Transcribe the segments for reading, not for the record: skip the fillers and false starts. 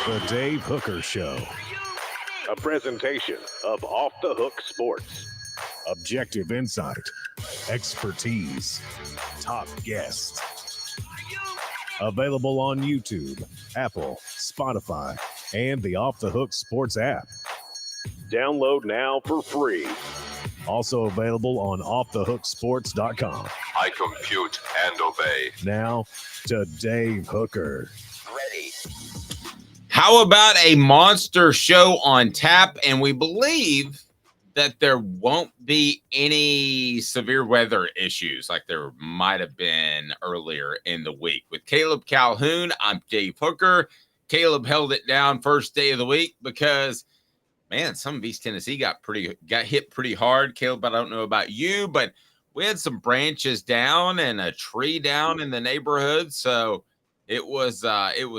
The Dave Hooker Show. A presentation of Off the Hook Sports. Objective insight, expertise, top guests. Available on YouTube, Apple, Spotify, and the Off the Hook Sports app. Download now for free. Also available on offthehooksports.com. I compute and obey. Now to Dave Hooker. Ready. How about a monster show on tap? And we believe that there won't be any severe weather issues like there might have been earlier in the week. With Caleb Calhoun, I'm Dave Hooker. Caleb held it down first day of the week because, man, some of East Tennessee got hit pretty hard. Caleb, I don't know about you, but we had some branches down and a tree down in the neighborhood. So it was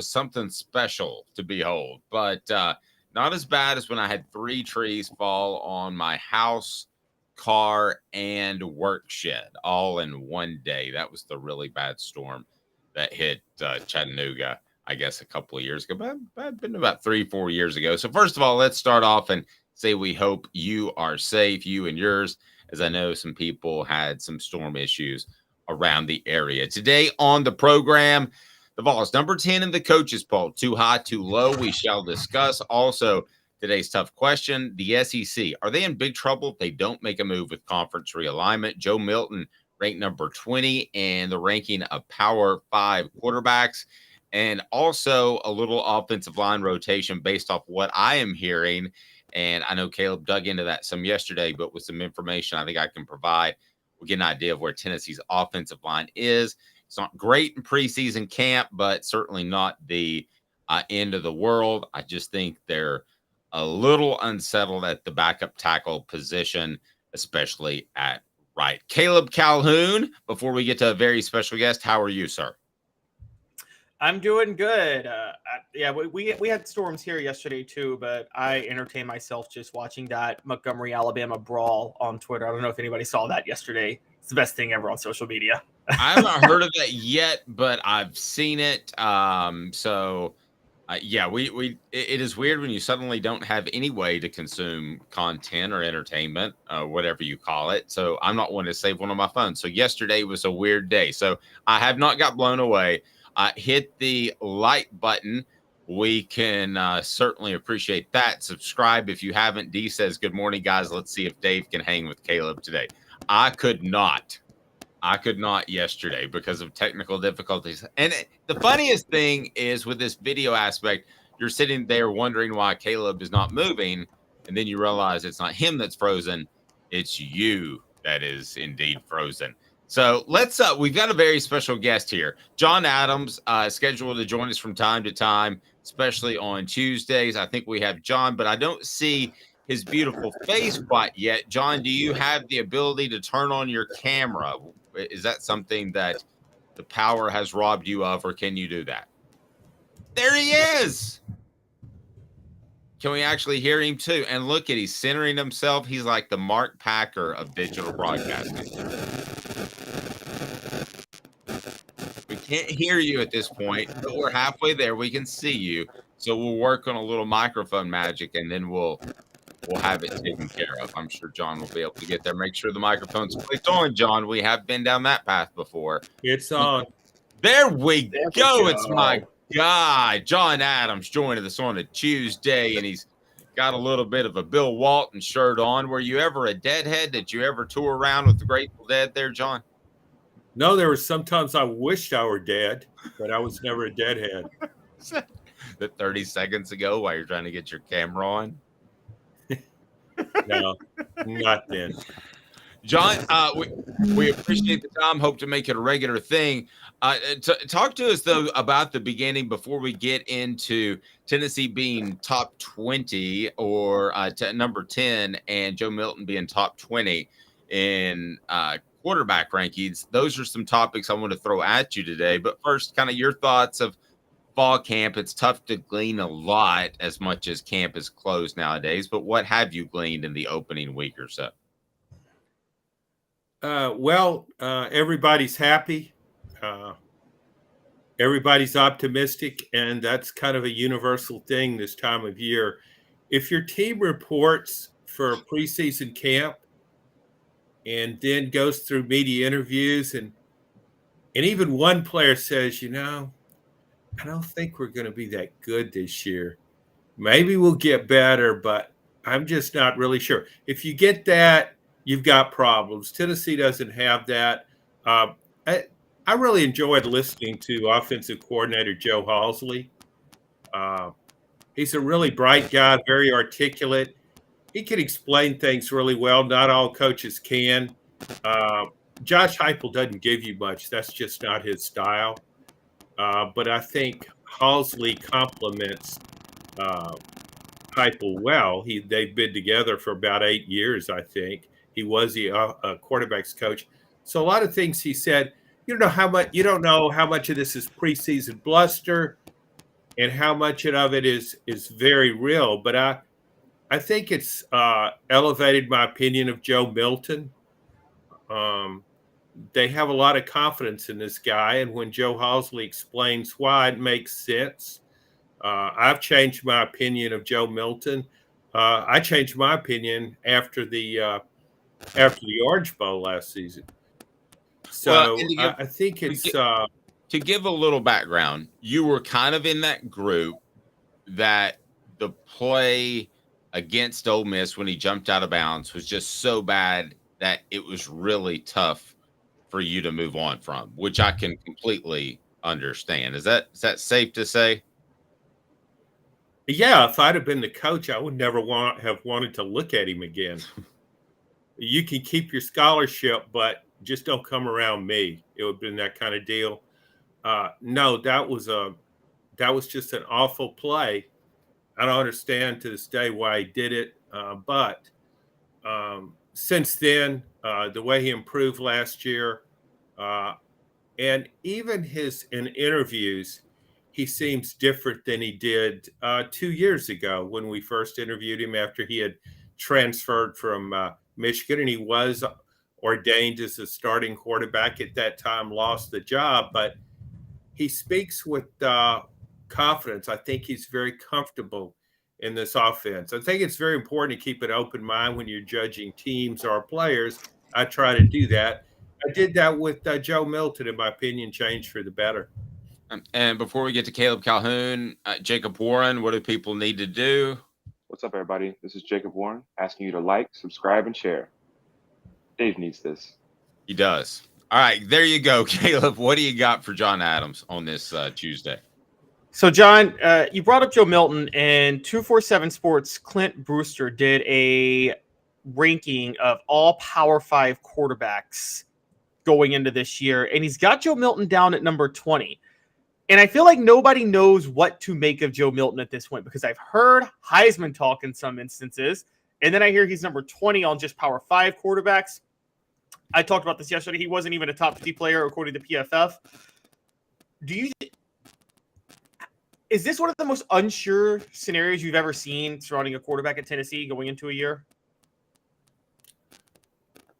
something special to behold, but not as bad as when I had 3 trees fall on my house, car, and work shed all in one day. That was the really bad storm that hit Chattanooga, I guess, a couple of years ago, but been about 3-4 years ago. So first of all, let's start off and say we hope you are safe, you and yours, as I know some people had some storm issues around the area. Today on the program, the Vols, number 10 in the coaches poll, too high, too low. We shall discuss. Also, today's tough question, the SEC. Are they in big trouble if they don't make a move with conference realignment? Joe Milton ranked number 20 in the ranking of Power 5 quarterbacks. And also a little offensive line rotation based off what I am hearing. And I know Caleb dug into that some yesterday, but with some information I think I can provide, we'll get an idea of where Tennessee's offensive line is. It's not great in preseason camp, but certainly not the end of the world. I just think they're a little unsettled at the backup tackle position, especially at right. Caleb Calhoun, before we get to a very special guest, how are you, sir? I'm doing good. We had storms here yesterday too, but I entertained myself just watching that Montgomery, Alabama brawl on Twitter. I don't know if anybody saw that yesterday. It's the best thing ever on social media. I haven't heard of that yet, but I've seen it. It is weird when you suddenly don't have any way to consume content or entertainment, whatever you call it. So I'm not one to save one on my phone. So yesterday was a weird day. So I have not got blown away. Hit the like button. We can certainly appreciate that. Subscribe if you haven't. D says, good morning, guys. Let's see if Dave can hang with Caleb today. I could not yesterday because of technical difficulties. And the funniest thing is with this video aspect, you're sitting there wondering why Caleb is not moving. And then you realize it's not him that's frozen. It's you that is indeed frozen. So we've got a very special guest here. John Adams, scheduled to join us from time to time, especially on Tuesdays. I think we have John, but I don't see his beautiful face quite yet. John, do you have the ability to turn on your camera? Is that something that the power has robbed you of, or can you do that? There he is. Can we actually hear him too? And look at, he's centering himself. He's like the Mark Packer of digital broadcasting. We can't hear you at this point, but we're halfway there. We can see you. So we'll work on a little microphone magic, and then we'll have it taken care of. I'm sure John will be able to get there. Make sure the microphone's clicked on, John. We have been down that path before. It's on. There we go. It's my guy, John Adams, joining us on a Tuesday, and he's got a little bit of a Bill Walton shirt on. Were you ever a Deadhead? Did you ever tour around with the Grateful Dead there, John? No, there were sometimes I wished I were dead, but I was never a deadhead. The 30 seconds ago while you're trying to get your camera on? No, not then. John, we appreciate the time. Hope to make it a regular thing. Talk to us, though, about the beginning before we get into Tennessee being top 20 or number 10 and Joe Milton being top 20 in quarterback rankings. Those are some topics I want to throw at you today. But first, kind of your thoughts of fall camp. It's tough to glean a lot as much as camp is closed nowadays. But what have you gleaned in the opening week or so? Everybody's happy. everybody's optimistic, and that's kind of a universal thing this time of year. If your team reports for a preseason camp and then goes through media interviews and even one player says, I don't think we're going to be that good this year. Maybe we'll get better, but I'm just not really sure. If you get that, you've got problems. Tennessee doesn't have that. I really enjoyed listening to offensive coordinator Joe Halsley. He's a really bright guy, very articulate. He can explain things really well. Not all coaches can. Josh Heupel doesn't give you much. That's just not his style. But I think Halsley complements Heupel well. They've been together for about 8 years, I think. He was the quarterback's coach. So a lot of things he said, you don't know how much of this is preseason bluster and how much of it is very real. But I think it's elevated my opinion of Joe Milton. They have a lot of confidence in this guy, and when Joe Halsley explains why, it makes sense. I've changed my opinion of Joe Milton. I changed my opinion after the Orange Bowl last season. So I think it's to give a little background. You were kind of in that group that the play against Ole Miss when he jumped out of bounds was just so bad that it was really tough for you to move on from, which I can completely understand. Is that safe to say? Yeah, if I'd have been the coach, I would never have wanted to look at him again. You can keep your scholarship, but just don't come around me. It would have been that kind of deal. No, that was just an awful play. I don't understand to this day why he did it. But since then, the way he improved last year, and even in interviews, he seems different than he did 2 years ago when we first interviewed him after he had transferred from Michigan, and he was ordained as a starting quarterback at that time, lost the job, but he speaks with confidence. I think he's very comfortable in this offense. I think it's very important to keep an open mind when you're judging teams or players. I try to do that. I did that with Joe Milton, and my opinion changed for the better. And before we get to Caleb Calhoun, Jacob Warren, what do people need to do? What's up, everybody? This is Jacob Warren asking you to like, subscribe, and share. Dave needs this. He does. All right, there you go, Caleb. What do you got for John Adams on this Tuesday? So, John, you brought up Joe Milton, and 247 Sports' Clint Brewster did a ranking of all Power 5 quarterbacks going into this year, and he's got Joe Milton down at number 20. And I feel like nobody knows what to make of Joe Milton at this point because I've heard Heisman talk in some instances, and then I hear he's number 20 on just Power 5 quarterbacks. I talked about this yesterday. He wasn't even a top 50 player according to PFF. Is this one of the most unsure scenarios you've ever seen surrounding a quarterback at Tennessee going into a year?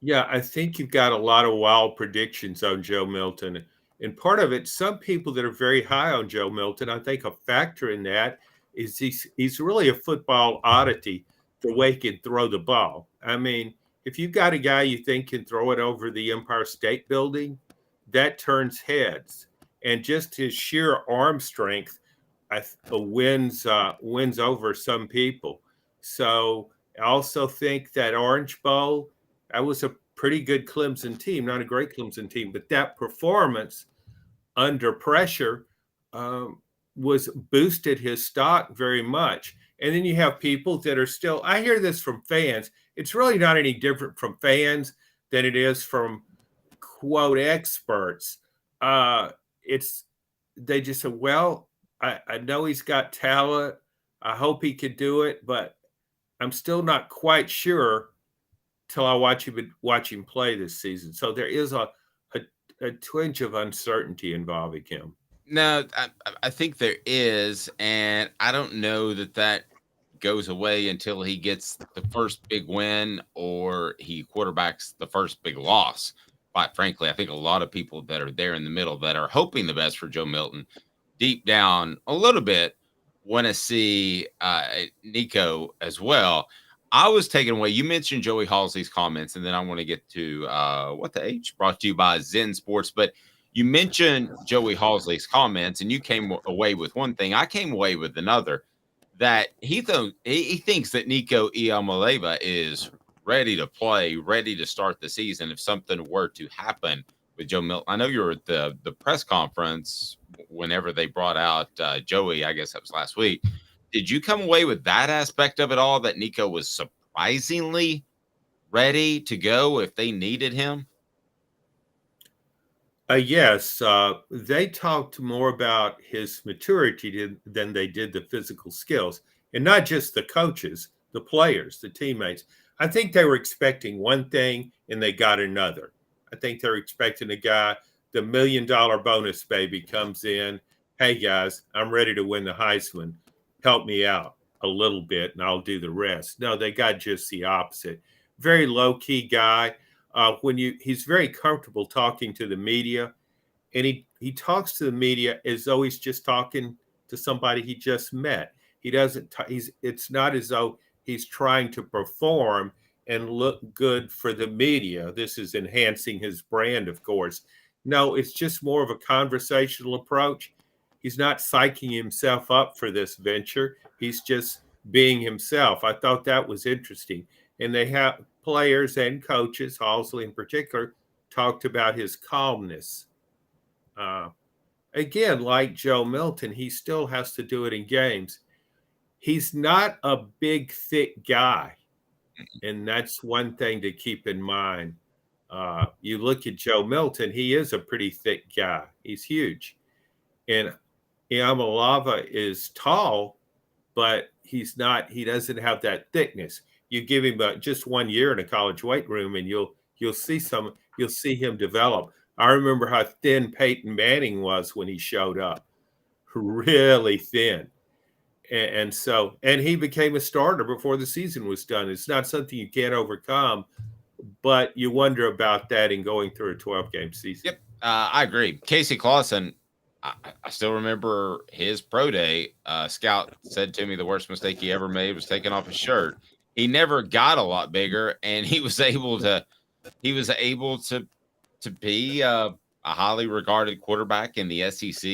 Yeah, I think you've got a lot of wild predictions on Joe Milton. And part of it, some people that are very high on Joe Milton, I think a factor in that is he's really a football oddity, the way he can throw the ball. I mean, if you've got a guy you think can throw it over the Empire State Building, that turns heads. And just his sheer arm strength wins over some people. So I also think that Orange Bowl, that was a pretty good Clemson team, not a great Clemson team, but that performance under pressure was boosted his stock very much. And then you have people that are still, I hear this from fans. It's really not any different from fans than it is from quote experts. They just say, well, I know he's got talent. I hope he can do it, but I'm still not quite sure till I watch him play this season. So there is a twinge of uncertainty involving him. No, I think there is, and I don't know that goes away until he gets the first big win or he quarterbacks the first big loss quite frankly, I think a lot of people that are there in the middle that are hoping the best for Joe Milton, deep down a little bit, want to see Nico as well. I was taken away. You mentioned Joey Halsey's comments, and then I want to get to What the H, brought to you by Zen Sports. But you mentioned Joey Halsey's comments, and you came away with one thing. I came away with another, that he thinks that Nico Iamaleava is ready to play, ready to start the season if something were to happen with Joe Milton. I know you were at the press conference whenever they brought out Joey. I guess that was last week. Did you come away with that aspect of it all, that Nico was surprisingly ready to go if they needed him? Yes, they talked more about his maturity than they did the physical skills, and not just the coaches, the players, the teammates. I think they were expecting one thing and they got another. I think they're expecting a guy, the $1 million bonus baby comes in. Hey guys, I'm ready to win the Heisman. Help me out a little bit and I'll do the rest. No, they got just the opposite. Very low key guy. He's very comfortable talking to the media, and he talks to the media as though he's just talking to somebody he just met. He doesn't. It's not as though he's trying to perform and look good for the media. This is enhancing his brand, of course. No, it's just more of a conversational approach. He's not psyching himself up for this venture. He's just being himself. I thought that was interesting. And they have players and coaches, Halsey in particular, talked about his calmness. Again, like Joe Milton, he still has to do it in games. He's not a big, thick guy. And that's one thing to keep in mind. You look at Joe Milton, he is a pretty thick guy. He's huge. And Iamaleava is tall, but he doesn't have that thickness. You give him just 1 year in a college weight room and you'll see him develop. I remember how thin Peyton Manning was when he showed up, really thin. And he became a starter before the season was done. It's not something you can't overcome, but you wonder about that in going through a 12-game season. Yep, I agree. Casey Clausen, I still remember his pro day. Scout said to me the worst mistake he ever made was taking off his shirt. He never got a lot bigger, and he was able to be a highly regarded quarterback in the SEC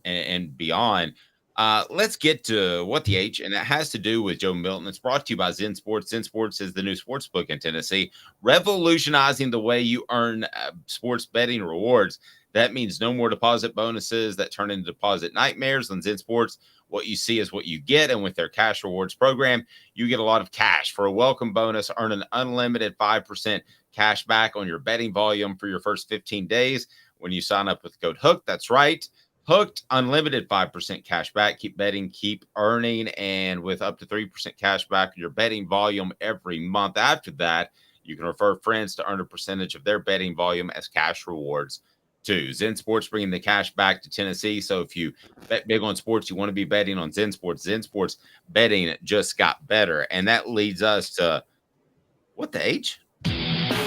and beyond. Let's get to What the H, and it has to do with Joe Milton. It's brought to you by Zen Sports. Zen Sports is the new sports book in Tennessee, revolutionizing the way you earn sports betting rewards. That means no more deposit bonuses that turn into deposit nightmares. On Zen Sports, what you see is what you get. And with their cash rewards program, you get a lot of cash. For a welcome bonus, earn an unlimited 5% cash back on your betting volume for your first 15 days when you sign up with code HOOK. That's right. Hooked, unlimited 5% cash back. Keep betting, keep earning, and with up to 3% cash back on your betting volume every month. After that, you can refer friends to earn a percentage of their betting volume as cash rewards too. Zen Sports bringing the cash back to Tennessee. So if you bet big on sports, you want to be betting on Zen Sports. Zen Sports betting just got better. And that leads us to What the H?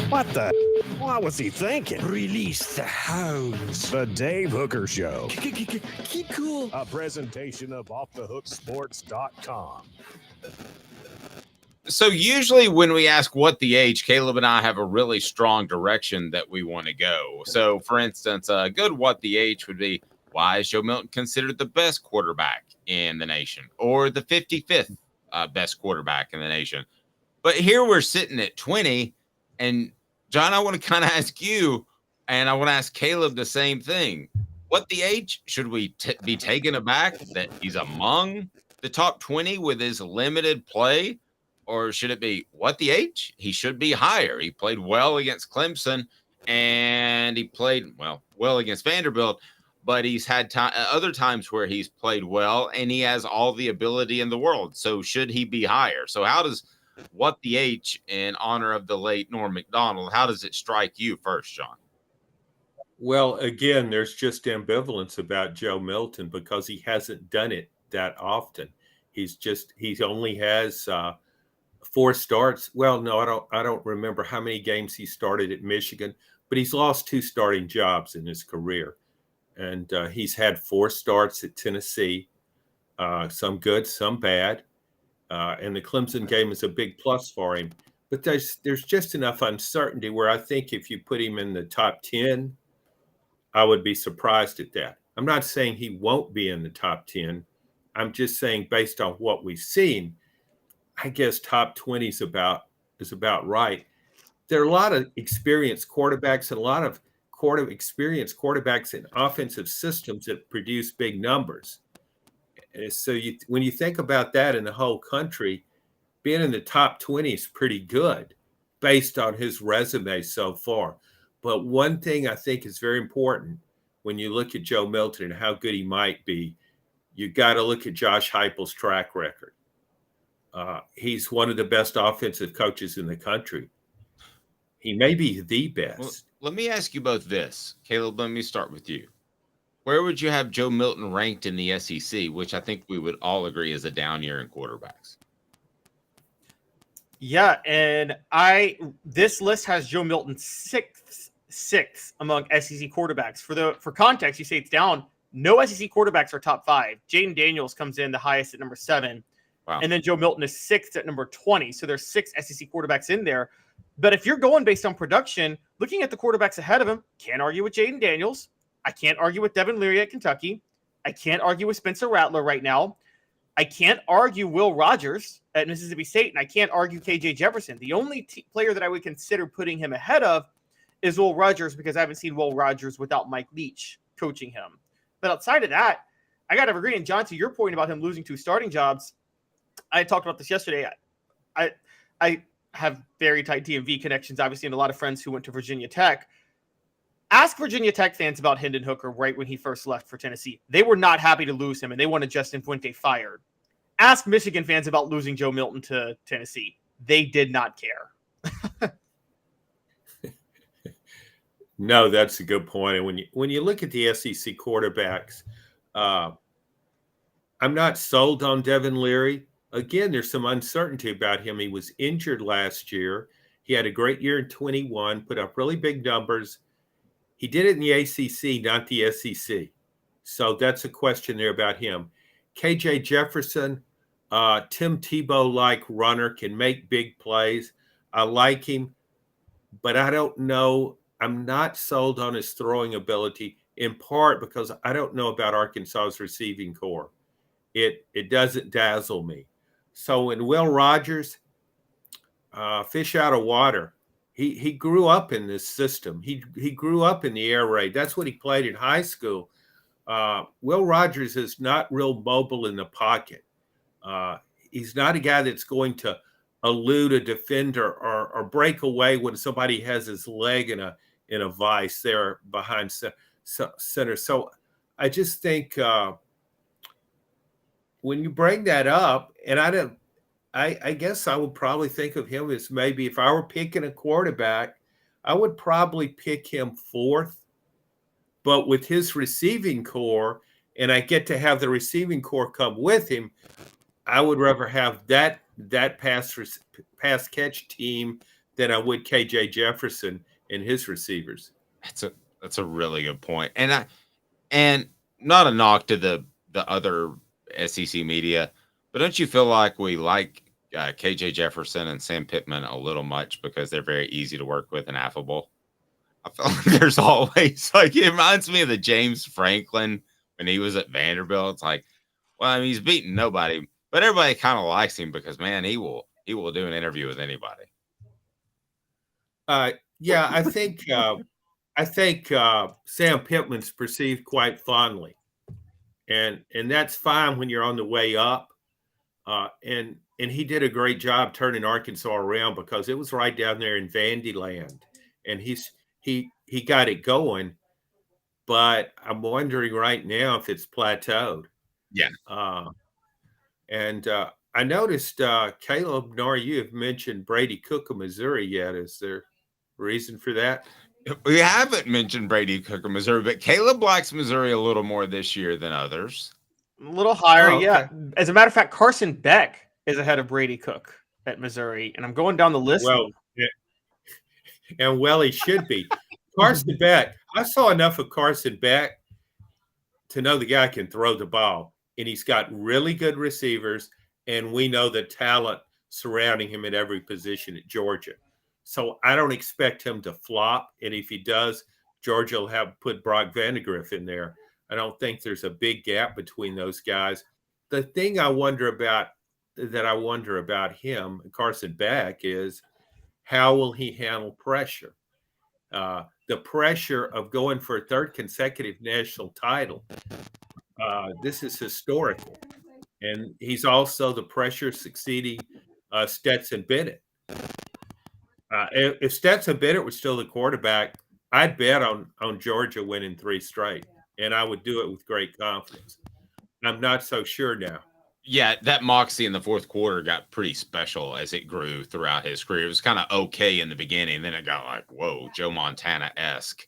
What the? What was he thinking? Release the hounds. The Dave Hooker Show. Keep cool. A presentation of offthehooksports.com. So usually when we ask what the H, Caleb and I have a really strong direction that we want to go. So for instance, a good what the H would be, why is Joe Milton considered the best quarterback in the nation, or the 55th best quarterback in the nation? But here we're sitting at 20, and John, I want to kind of ask you, and I want to ask Caleb the same thing. What the H, should we be taken aback that he's among the top 20 with his limited play? Or should it be what the H? He should be higher. He played well against Clemson, and he played well against Vanderbilt, but he's had other times where he's played well, and he has all the ability in the world. So should he be higher? So how does what the H, in honor of the late Norm Macdonald, how does it strike you first, John? Well, again, there's just ambivalence about Joe Milton because he hasn't done it that often. He only has 4 starts. Well, no, I don't remember how many games he started at Michigan, but he's lost 2 starting jobs in his career. And he's had 4 starts at Tennessee, some good, some bad. And the Clemson game is a big plus for him. But there's just enough uncertainty where I think if you put him in the top 10, I would be surprised at that. I'm not saying he won't be in the top 10. I'm just saying based on what we've seen, I guess top 20 is about right. There are a lot of experienced quarterbacks and a lot of experienced quarterbacks in offensive systems that produce big numbers. And so when you think about that in the whole country, being in the top 20 is pretty good based on his resume so far. But one thing I think is very important when you look at Joe Milton and how good he might be, you got to look at Josh Heupel's track record. He's one of the best offensive coaches in the country. He may be the best. Well, let me ask you both this. Caleb, let me start with you. Where would you have Joe Milton ranked in the SEC, which I think we would all agree is a down year in quarterbacks? Yeah, and this list has Joe Milton sixth among SEC quarterbacks. For context, you say it's down. No SEC quarterbacks are top 5. Jaden Daniels comes in the highest at number 7. Wow. And then Joe Milton is 6th at number 20. So there's 6 SEC quarterbacks in there. But if you're going based on production, looking at the quarterbacks ahead of him, can't argue with Jaden Daniels. I can't argue with Devin Leary at Kentucky. I can't argue with Spencer Rattler right now. I can't argue Will Rogers at Mississippi State, and I can't argue KJ Jefferson. The only player that I would consider putting him ahead of is Will Rogers because I haven't seen Will Rogers without Mike Leach coaching him. But outside of that, I got to agree. And John, to your point about him losing 2 starting jobs, I talked about this yesterday. I have very tight DMV connections, obviously, and a lot of friends who went to Virginia Tech. Ask Virginia Tech fans about Hendon Hooker right when he first left for Tennessee. They were not happy to lose him, and they wanted Justin Fuente fired. Ask Michigan fans about losing Joe Milton to Tennessee. They did not care. No, that's a good point. And when you look at the SEC quarterbacks, I'm not sold on Devin Leary. Again, there's some uncertainty about him. He was injured last year. He had a great year in 21, put up really big numbers. He did it in the ACC, not the SEC. So that's a question there about him. KJ Jefferson, Tim Tebow-like runner, can make big plays. I like him, but I don't know. I'm not sold on his throwing ability, in part because I don't know about Arkansas's receiving core. It doesn't dazzle me. So in Will Rogers, fish out of water. He grew up in this system. He grew up in the air raid. That's what he played in high school. Will Rogers is not real mobile in the pocket. He's not a guy that's going to elude a defender or break away when somebody has his leg in a vice there behind center. So I just think when you bring that up, and I guess I would probably think of him as maybe if I were picking a quarterback, I would probably pick him 4th. But with his receiving core, and I get to have the receiving core come with him, I would rather have that pass catch team than I would KJ Jefferson and his receivers. That's a really good point. And not a knock to the other SEC media, but don't you feel like we like KJ Jefferson and Sam Pittman a little much because they're very easy to work with and affable? I feel like there's always it reminds me of the James Franklin when he was at Vanderbilt. It's like, well, I mean, he's beaten nobody, but everybody kind of likes him because, man, he will do an interview with anybody. Yeah, I think Sam Pittman's perceived quite fondly, and that's fine when you're on the way up. And he did a great job turning Arkansas around because it was right down there in Vandy land, and he got it going. But I'm wondering right now if it's plateaued. Yeah. And I noticed Caleb, nor you have mentioned Brady Cook of Missouri yet. Is there a reason for that? We haven't mentioned Brady Cook of Missouri, but Caleb likes Missouri a little more this year than others. A little higher, Oh, okay. yeah. As a matter of fact, Carson Beck is ahead of Brady Cook at Missouri, and I'm going down the list. Well, he should be. Carson Beck, I saw enough of Carson Beck to know the guy can throw the ball, and he's got really good receivers, and we know the talent surrounding him at every position at Georgia. So I don't expect him to flop, and if he does, Georgia will have put Brock Vandegrift in there. I don't think there's a big gap between those guys. The thing I wonder about him, Carson Beck, is how will he handle pressure? The pressure of going for a third consecutive national title. This is historical. And he's also the pressure succeeding Stetson Bennett. If Stetson Bennett was still the quarterback, I'd bet on Georgia winning 3 straight, and I would do it with great confidence. I'm not so sure now. Yeah, that moxie in the fourth quarter got pretty special as it grew throughout his career. It was kind of okay in the beginning, then it got like, whoa, Joe Montana-esque.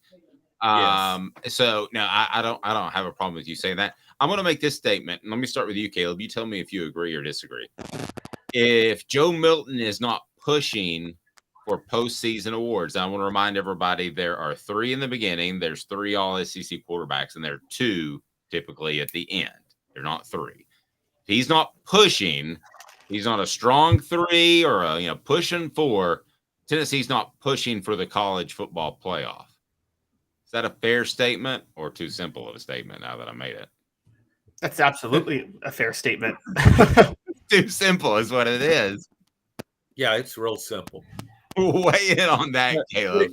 Yes. So no, I don't have a problem with you saying that. I'm going to make this statement, and let me start with you, Caleb. You tell me if you agree or disagree. If Joe Milton is not pushing for postseason awards, I want to remind everybody there are 3 in the beginning. There's 3 all-SEC quarterbacks, and there are 2 typically at the end. They're not 3. If he's not pushing, he's not a strong 3 or a pushing 4. Tennessee's not pushing for the college football playoff. Is that a fair statement or too simple of a statement now that I made it? That's absolutely a fair statement. Too simple is what it is. Yeah, it's real simple. Weigh in on that, Caleb.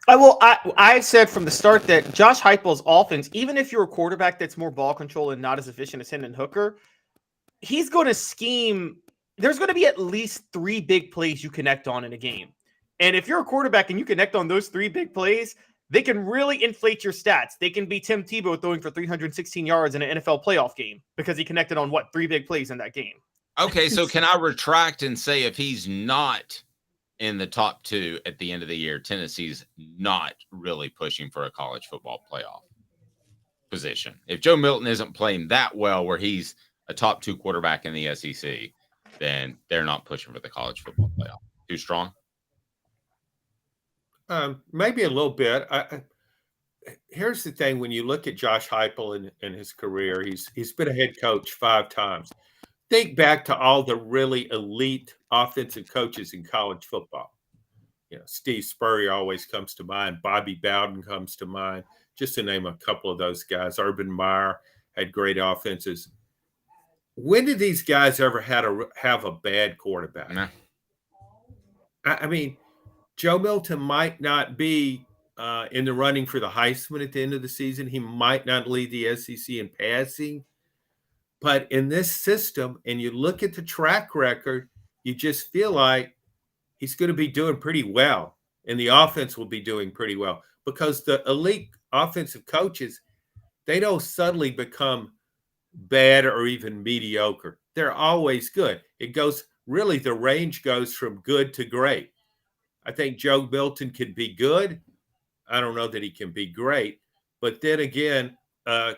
I said from the start that Josh Heupel's offense, even if you're a quarterback that's more ball control and not as efficient as Hendon Hooker, he's going to scheme. There's going to be at least 3 big plays you connect on in a game. And if you're a quarterback and you connect on those 3 big plays, they can really inflate your stats. They can be Tim Tebow throwing for 316 yards in an NFL playoff game because he connected on 3 big plays in that game. Okay, so can I retract and say if he's not in the top 2 at the end of the year, Tennessee's not really pushing for a college football playoff position? If Joe Milton isn't playing that well where he's a top 2 quarterback in the SEC, then they're not pushing for the college football playoff. Too strong? Maybe a little bit. Here's the thing: when you look at Josh Heupel in his career, he's been a head coach 5 times. Think back to all the really elite offensive coaches in college football. Steve Spurrier always comes to mind. Bobby Bowden comes to mind, just to name a couple of those guys. Urban Meyer had great offenses. When did these guys ever have a bad quarterback? No. I mean, Joe Milton might not be in the running for the Heisman at the end of the season. He might not lead the SEC in passing. But in this system, and you look at the track record, you just feel like he's going to be doing pretty well. And the offense will be doing pretty well. Because the elite offensive coaches, they don't suddenly become bad or even mediocre. They're always good. The range goes from good to great. I think Joe Milton can be good. I don't know that he can be great. But then again,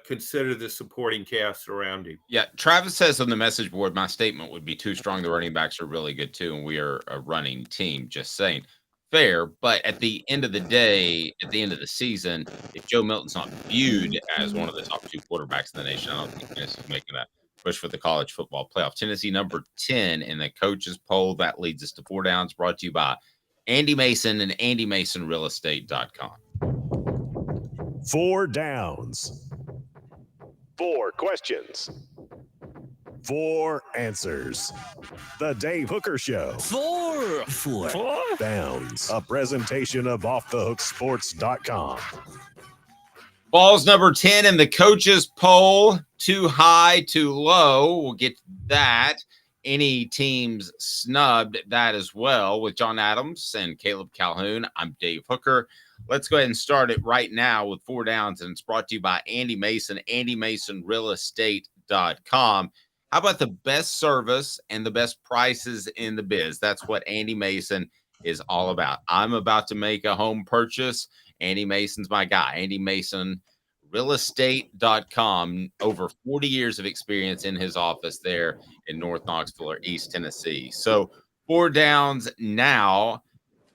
consider the supporting cast around him. Yeah, Travis says on the message board, my statement would be too strong. The running backs are really good too, and we are a running team. Just saying. Fair, but at the end of the day, at the end of the season, if Joe Milton's not viewed as one of the top 2 quarterbacks in the nation, I don't think Tennessee's making that push for the college football playoff. Tennessee number 10 in the coaches poll. That leads us to 4 Downs, brought to you by Andy Mason and AndyMasonRealEstate.com. 4 Downs. 4 questions. 4 answers. The Dave Hooker Show. 4 Downs. A presentation of offthehooksports.com. Vols number 10 in the coaches poll. Too high, too low. We'll get to that. Any teams snubbed that as well with John Adams and Caleb Calhoun. I'm Dave Hooker. Let's go ahead and start it right now with 4 Downs, and it's brought to you by Andy Mason, AndyMasonRealEstate.com. How about the best service and the best prices in the biz? That's what Andy Mason is all about. I'm about to make a home purchase. Andy Mason's my guy. AndyMasonRealEstate.com. Over 40 years of experience in his office there in North Knoxville or East Tennessee. So 4 Downs now.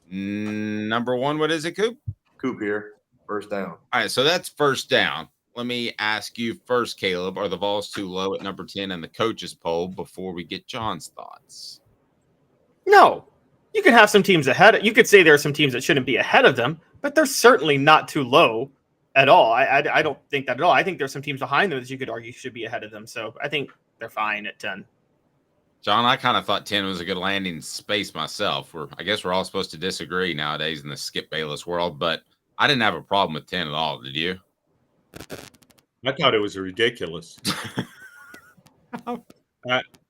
Number one, what is it, Coop? Coop here. First down. All right, so that's first down. Let me ask you first, Caleb, are the Vols too low at number 10 in the coaches poll before we get John's thoughts? No. You can have some teams ahead. You could say there are some teams that shouldn't be ahead of them, but they're certainly not too low at all. I don't think that at all. I think there's some teams behind them that you could argue should be ahead of them. So I think they're fine at 10. John, I kind of thought 10 was a good landing space myself. I guess we're all supposed to disagree nowadays in the Skip Bayless world, but I didn't have a problem with 10 at all. Did you? I thought it was ridiculous.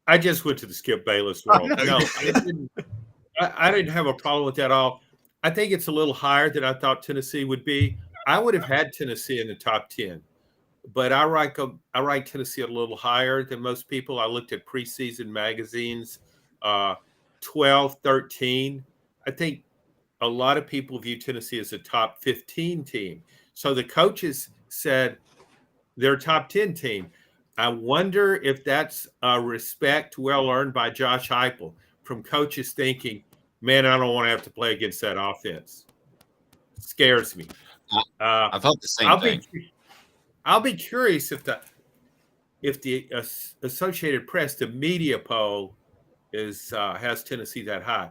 I just went to the Skip Bayless world. No, I didn't have a problem with that at all. I think it's a little higher than I thought Tennessee would be. I would have had Tennessee in the top 10, but I rank Tennessee a little higher than most people. I looked at preseason magazines, 12, 13. I think a lot of people view Tennessee as a top 15 team. So the coaches said they're a top 10 team. I wonder if that's a respect well earned by Josh Heupel from coaches thinking, man, I don't want to have to play against that offense. It scares me. I thought the same thing. I'll be curious if the Associated Press, the media poll, has Tennessee that high.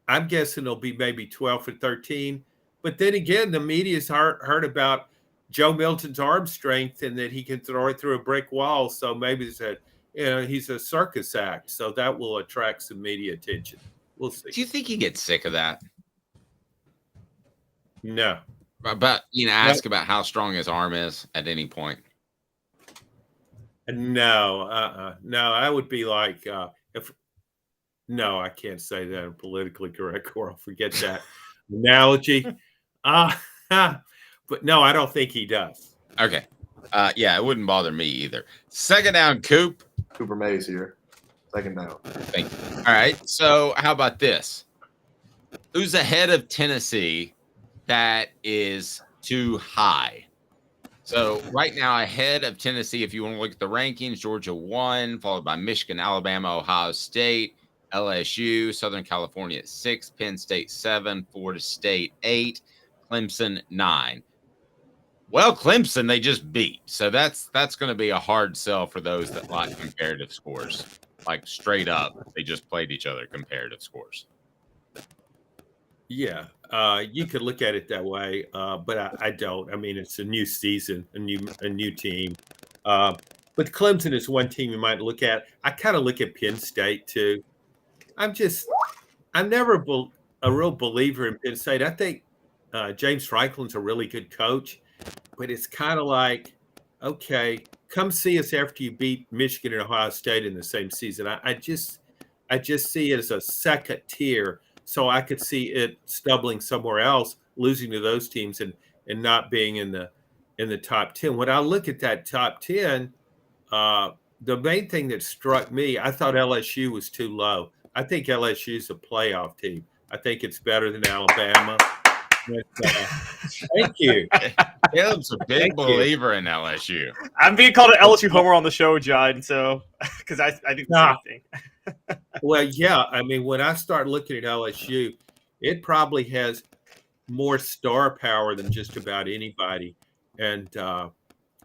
I'm guessing it'll be maybe 12 or 13. But then again, the media's heard about Joe Milton's arm strength and that he can throw it through a brick wall. So maybe he's a circus act. So that will attract some media attention. We'll see. Do you think he gets sick of that? No. But, ask about how strong his arm is at any point. No, no, I would be like, no, I can't say that in politically correct, or I'll forget that analogy. But no, I don't think he does. Okay. Yeah, it wouldn't bother me either. Second down, Coop. Cooper Mays here. Second down. Thank you. All right. So how about this? Who's ahead of Tennessee that is too high? So right now ahead of Tennessee, if you want to look at the rankings, Georgia 1, followed by Michigan, Alabama, Ohio State, LSU, Southern California at 6, Penn State 7, Florida State 8, Clemson 9. Well, Clemson, they just beat. So that's going to be a hard sell for those that like comparative scores. Like straight up, they just played each other comparative scores. Yeah, you could look at it that way, but I don't. I mean, it's a new season, a new team. But Clemson is one team you might look at. I kind of look at Penn State too. I'm never a real believer in Penn State. I think James Franklin's a really good coach, but it's kind of like, okay, come see us after you beat Michigan and Ohio State in the same season. I just see it as a second tier. So I could see it stumbling somewhere else, losing to those teams and not being in the top 10. When I look at that top 10, the main thing that struck me, I thought LSU was too low. I think LSU is a playoff team. I think it's better than Alabama. But, thank you. Caleb's a big believer in LSU. I'm being called an LSU homer on the show, John. So because I think the same thing. Well, yeah. I mean, when I start looking at LSU, it probably has more star power than just about anybody. And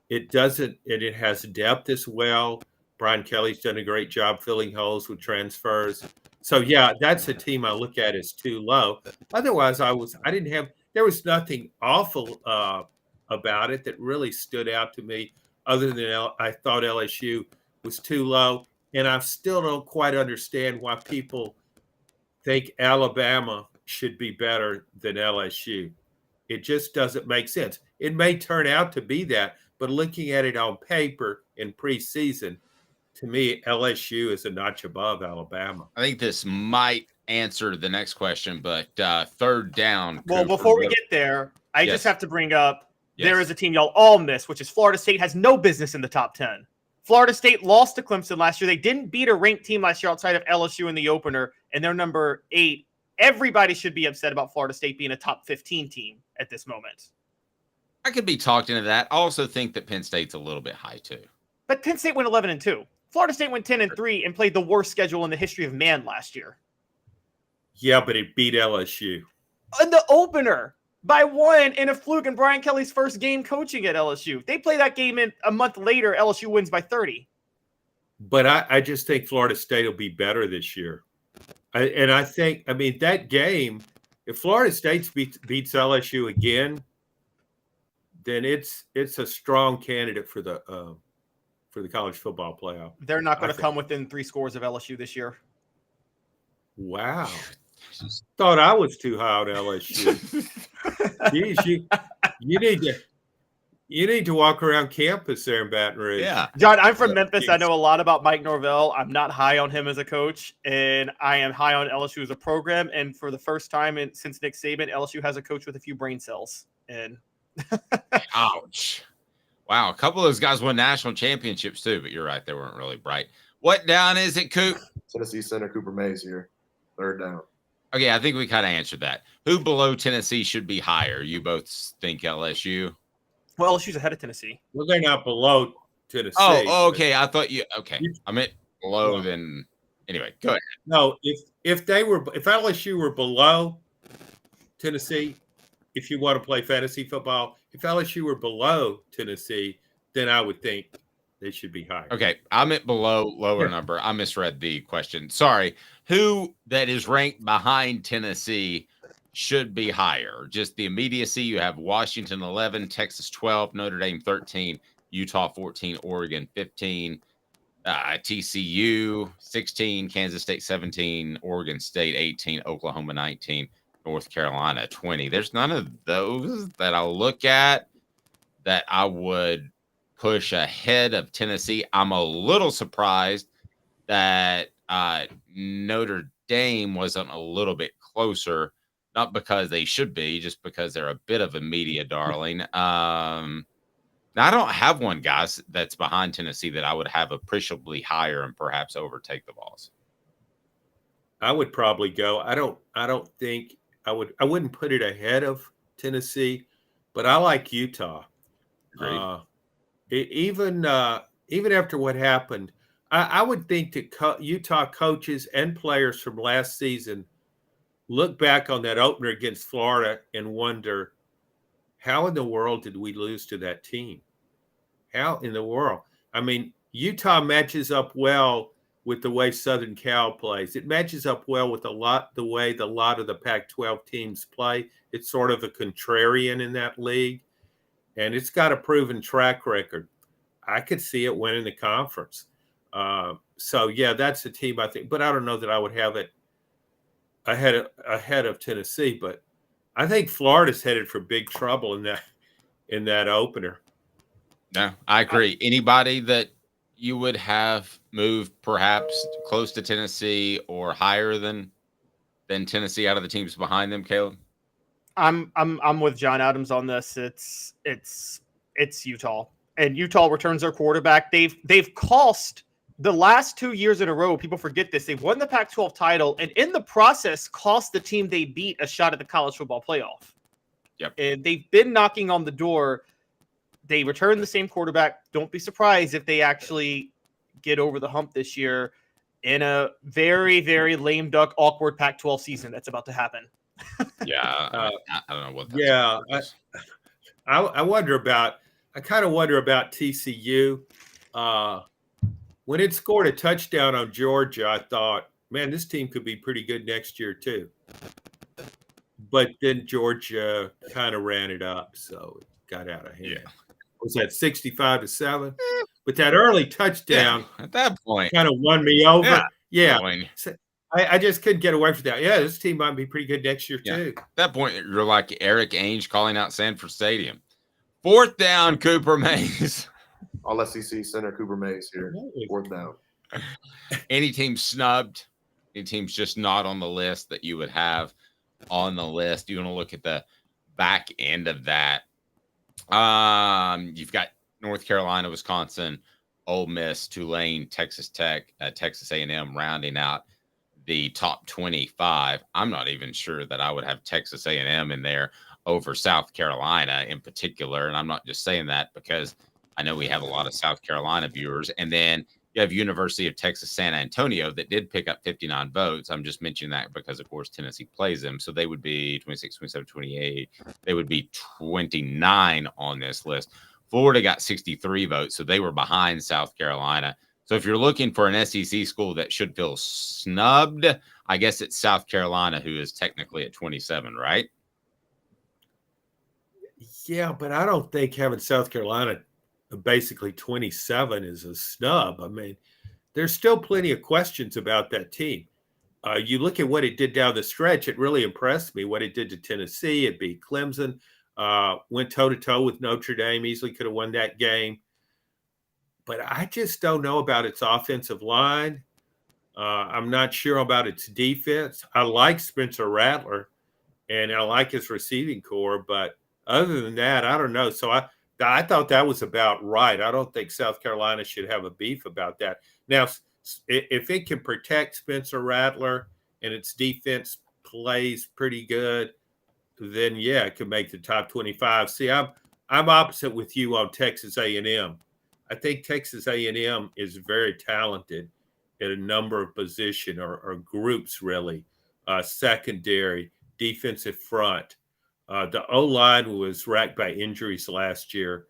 it has depth as well. Brian Kelly's done a great job filling holes with transfers. So, yeah, that's a team I look at as too low. Otherwise, there was nothing awful about it that really stood out to me other than I thought LSU was too low. And I still don't quite understand why people think Alabama should be better than LSU. It just doesn't make sense. It may turn out to be that, but looking at it on paper in preseason, to me, LSU is a notch above Alabama. I think this might answer the next question, but third down. Well, before we get there, I just have to bring up there is a team y'all all miss, which is Florida State has no business in the top 10. Florida State lost to Clemson last year. They didn't beat a ranked team last year outside of LSU in the opener, and they're number 8. Everybody should be upset about Florida State being a top 15 team at this moment. I could be talked into that. I also think that Penn State's a little bit high too. But Penn State went 11-2. Florida State went 10-3 and played the worst schedule in the history of man last year. Yeah, but it beat LSU. in the opener by 1 in a fluke in Brian Kelly's first game coaching at LSU. They play that game in a month later. LSU wins by 30. But I just think Florida State will be better this year. I think that game, if Florida State beats LSU again, then it's a strong candidate for the college football playoff. They're not going to come within 3 scores of LSU this year. Wow. Thought I was too high on LSU. Jeez, you need to walk around campus there in Baton Rouge. Yeah. John, I'm from Memphis. I know a lot about Mike Norvell. I'm not high on him as a coach, and I am high on LSU as a program. And for the first time since Nick Saban, LSU has a coach with a few brain cells. And ouch. Wow. A couple of those guys won national championships too, but you're right. They weren't really bright. What down is it, Coop? Tennessee center Cooper Mays here. 3rd down. Okay, I think we kind of answered that. Who below Tennessee should be higher? You both think LSU? Well, LSU's ahead of Tennessee. Well, they're not below Tennessee. Oh, okay. I thought you. Okay, I meant below. Then anyway, go ahead. No, if LSU were below Tennessee, if you want to play fantasy football, if LSU were below Tennessee, then I would think they should be higher. Okay, I meant lower number. I misread the question. Sorry. Who that is ranked behind Tennessee should be higher? Just the immediacy. You have Washington 11, Texas 12, Notre Dame 13, Utah 14, Oregon 15, TCU 16, Kansas State 17, Oregon State 18, Oklahoma 19, North Carolina 20. There's none of those that I'll look at that I would push ahead of Tennessee. I'm a little surprised that Notre Dame wasn't a little bit closer, not because they should be, just because they're a bit of a media darling. Now, I don't have one, guys, that's behind Tennessee that I would have appreciably higher and perhaps overtake the Vols. I would probably go. I don't think I wouldn't put it ahead of Tennessee, but I like Utah. Even after what happened, I would think that Utah coaches and players from last season look back on that opener against Florida and wonder, how in the world did we lose to that team? How in the world? I mean, Utah matches up well with the way Southern Cal plays. It matches up well with the way a lot of the Pac-12 teams play. It's sort of a contrarian in that league, and it's got a proven track record. I could see it winning the conference. So, yeah, that's a team I think. But I don't know that I would have it ahead of Tennessee. But I think Florida's headed for big trouble in that opener. No, I agree. Anybody that you would have moved perhaps close to Tennessee or higher than Tennessee out of the teams behind them, Caleb? I'm with John Adams on this. It's Utah, and Utah returns their quarterback. They've cost the last 2 years in a row. People forget this. They've won the Pac-12 title, and in the process, cost the team they beat a shot at the college football playoff. Yep. And they've been knocking on the door. They return the same quarterback. Don't be surprised if they actually get over the hump this year in a very, very lame duck, awkward Pac-12 season that's about to happen. Yeah, I don't know what. That's I kind of wonder about TCU. When it scored a touchdown on Georgia, I thought, man, this team could be pretty good next year too. But then Georgia kind of ran it up, so it got out of hand. Yeah. Was that 65-7? But that early touchdown at that point kind of won me over. Yeah. So I just couldn't get away from that. Yeah, this team might be pretty good next year too. At that point, you're like Eric Ainge calling out Sanford Stadium. 4th down, Cooper Mays. All SEC center Cooper Mays here. 4th down. Any team snubbed? Any team's just not on the list that you would have on the list? You want to look at the back end of that. You've got North Carolina, Wisconsin, Ole Miss, Tulane, Texas Tech, Texas A&M rounding out the top 25. I'm not even sure that I would have Texas A&M in there over South Carolina in particular. And I'm not just saying that because I know we have a lot of South Carolina viewers. And then You have University of Texas San Antonio that did pick up 59 votes. I'm just mentioning that because, of course, Tennessee plays them. So they would be 26, 27, 28. They would be 29 on this list. Florida got 63 votes, so they were behind South Carolina. So if you're looking for an SEC school that should feel snubbed, I guess it's South Carolina, who is technically at 27, right? Yeah, but I don't think having South Carolina basically 27 is a snub. I mean, there's still plenty of questions about that team. You look at what it did down the stretch, it really impressed me what it did to Tennessee. It beat Clemson, went toe-to-toe with Notre Dame, easily could have won that game. But I just don't know about its offensive line. I'm not sure about its defense. I like Spencer Rattler, and I like his receiving core, but other than that, I don't know. So I thought that was about right. I don't think South Carolina should have a beef about that. Now, if it can protect Spencer Rattler and its defense plays pretty good, then yeah, it can make the top 25. See, I'm opposite with you on Texas A&M. I think Texas A&M is very talented at a number of positions or groups, really. Secondary, defensive front. The O-line was racked by injuries last year.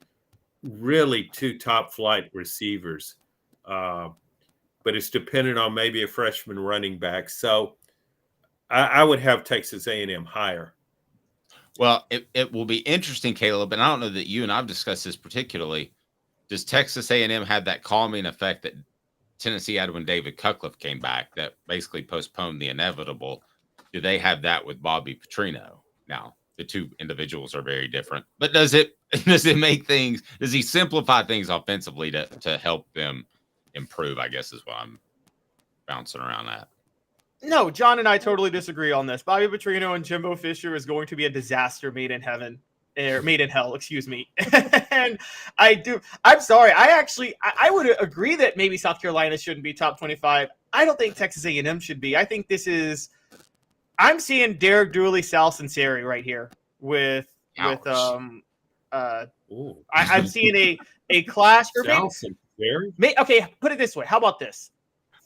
Really two top-flight receivers. But it's dependent on maybe a freshman running back. So I would have Texas A&M higher. Well, it will be interesting, Caleb, and I don't know that you and I've discussed this particularly. Does Texas A&M have that calming effect that Tennessee had when David Cutcliffe came back that basically postponed the inevitable? Do they have that with Bobby Petrino? Now, the two individuals are very different, but does it make things, does he simplify things offensively to help them improve, I guess is what I'm bouncing around at. No, John and I totally disagree on this. Bobby Petrino and Jimbo Fisher is going to be a disaster made in heaven. Or made in hell, excuse me. And I'm sorry. I would agree that maybe South Carolina shouldn't be top 25. I don't think Texas A&M should be. I think I'm seeing Derek Dooley, Sal Sinceri right here I'm seeing a clash. Okay, put it this way. How about this?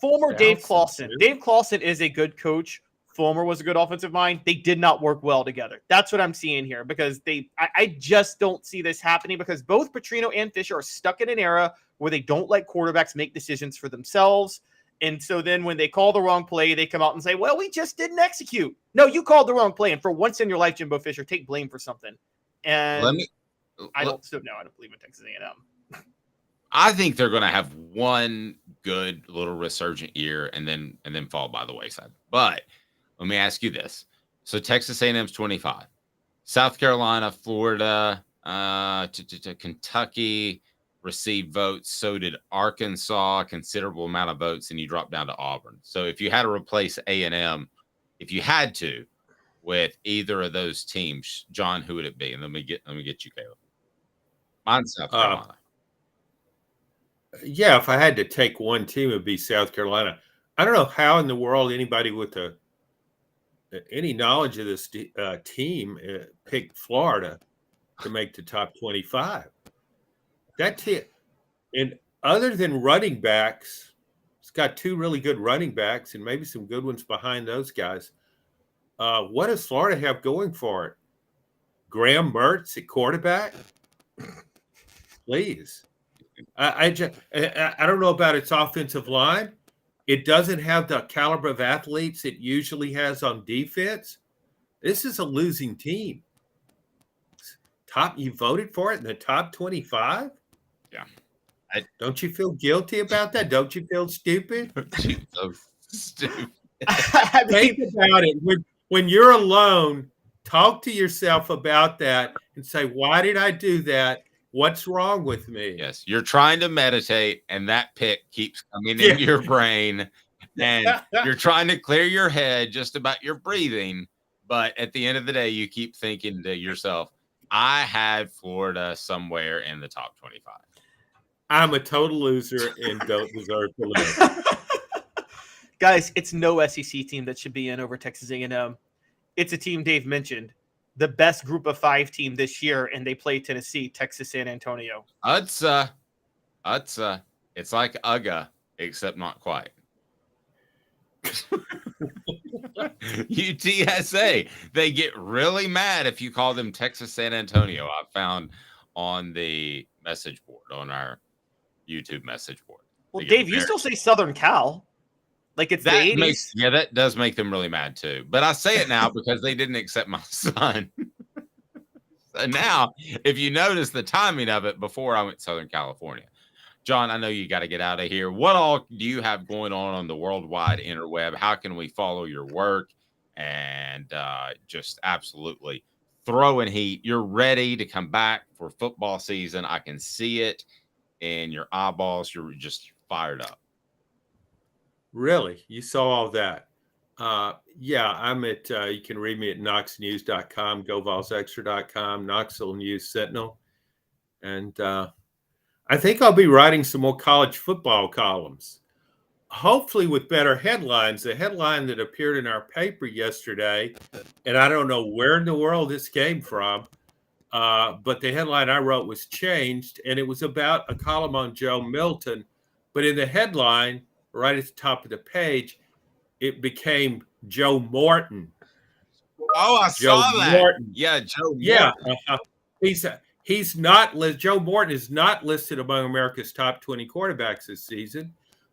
Former Dave Clawson. Dave Clawson is a good coach. Fulmer was a good offensive mind. They did not work well together. That's what I'm seeing here because I just don't see this happening because both Petrino and Fisher are stuck in an era where they don't let quarterbacks make decisions for themselves. And so then when they call the wrong play, they come out and say, well, we just didn't execute. No, you called the wrong play. And for once in your life, Jimbo Fisher, take blame for something. And I don't believe in Texas A&M. I think they're going to have one good little resurgent year and then fall by the wayside. But let me ask you this. So Texas A&M's 25. South Carolina, Florida, Kentucky received votes. So did Arkansas, a considerable amount of votes, and you drop down to Auburn. So if you had to replace A&M, if you had to, with either of those teams, John, who would it be? And let me get you, Caleb. Mine's South Carolina. Yeah, if I had to take one team, it would be South Carolina. I don't know how in the world anybody with any knowledge of this team picked Florida to make the top 25. That team, and other than running backs, it's got two really good running backs and maybe some good ones behind those guys. What does Florida have going for it? Graham Mertz at quarterback? Please. I don't know about its offensive line. It doesn't have the caliber of athletes it usually has on defense. This is a losing team. You voted for it in the top 25? Yeah. Don't you feel guilty about that? Don't you feel stupid? So stupid. Think about it. When you're alone, talk to yourself about that and say, why did I do that? What's wrong with me? Yes, you're trying to meditate, and that pick keeps coming into your brain, and you're trying to clear your head just about your breathing. But at the end of the day, you keep thinking to yourself, I had Florida somewhere in the top 25. I'm a total loser and don't deserve to live. Guys, it's no SEC team that should be in over Texas A&M. It's a team Dave mentioned. The best group of 5 team this year, and they play Tennessee, Texas, San Antonio. It's like UGA. except not quite. UTSA, they get really mad if you call them Texas San Antonio. I found on the message board, on our YouTube message board. Well, Dave, you still say Southern Cal. Like it's that the 80s. That does make them really mad too. But I say it now because they didn't accept my son. So now, if you notice the timing of it, before I went to Southern California. John, I know you got to get out of here. What all do you have going on the worldwide interweb? How can we follow your work and just absolutely throwing heat? You're ready to come back for football season. I can see it in your eyeballs. You're just fired up. Really? You saw all that? Yeah, I'm at, you can read me at knoxnews.com, govolsextra.com, Knoxville News Sentinel. And I think I'll be writing some more college football columns, hopefully with better headlines. The headline that appeared in our paper yesterday, and I don't know where in the world this came from, but the headline I wrote was changed, and it was about a column on Joe Milton. But in the headline, right at the top of the page, it became Joe Morton. Oh, I Joe saw that. Morton. Yeah, Joe Morton. Yeah, he's not. Joe Morton is not listed among America's top 20 quarterbacks this season.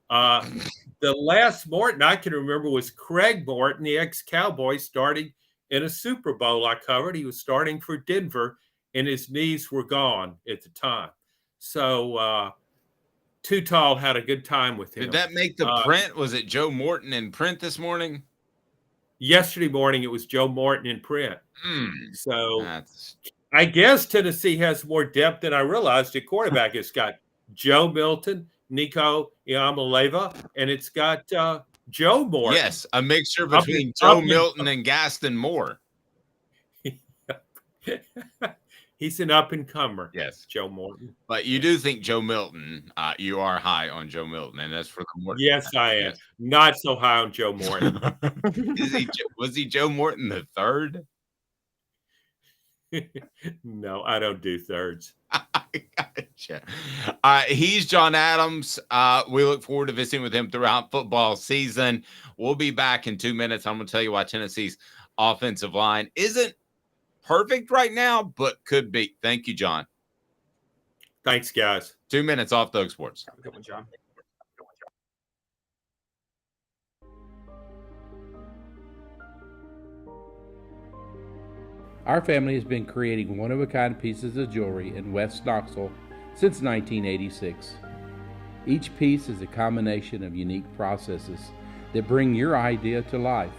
The last Morton I can remember was Craig Morton, the ex-Cowboy, starting in a Super Bowl I covered. He was starting for Denver, and his knees were gone at the time. So Too Tall had a good time with him. Did that make the print? Was it Joe Morton in print this morning? Yesterday morning, it was Joe Morton in print. So I guess Tennessee has more depth than I realized at quarterback. It's got Joe Milton, Nico Iamaleava, and it's got Joe Morton. Yes, a mixture between Joe Milton and Gaston Moore. He's an up-and-comer. Yes. Joe Morton. But you do think Joe Milton, you are high on Joe Milton, and that's for the Morton. Yes, I am. Yes. Not so high on Joe Morton. Was he Joe Morton the third? No, I don't do thirds. Gotcha. He's John Adams. We look forward to visiting with him throughout football season. We'll be back in 2 minutes. I'm going to tell you why Tennessee's offensive line isn't perfect right now, but could be. Thank you, John. Thanks, guys. 2 minutes off Thug Sports. Have a good one, John. Our family has been creating one-of-a-kind pieces of jewelry in West Knoxville since 1986. Each piece is a combination of unique processes that bring your idea to life.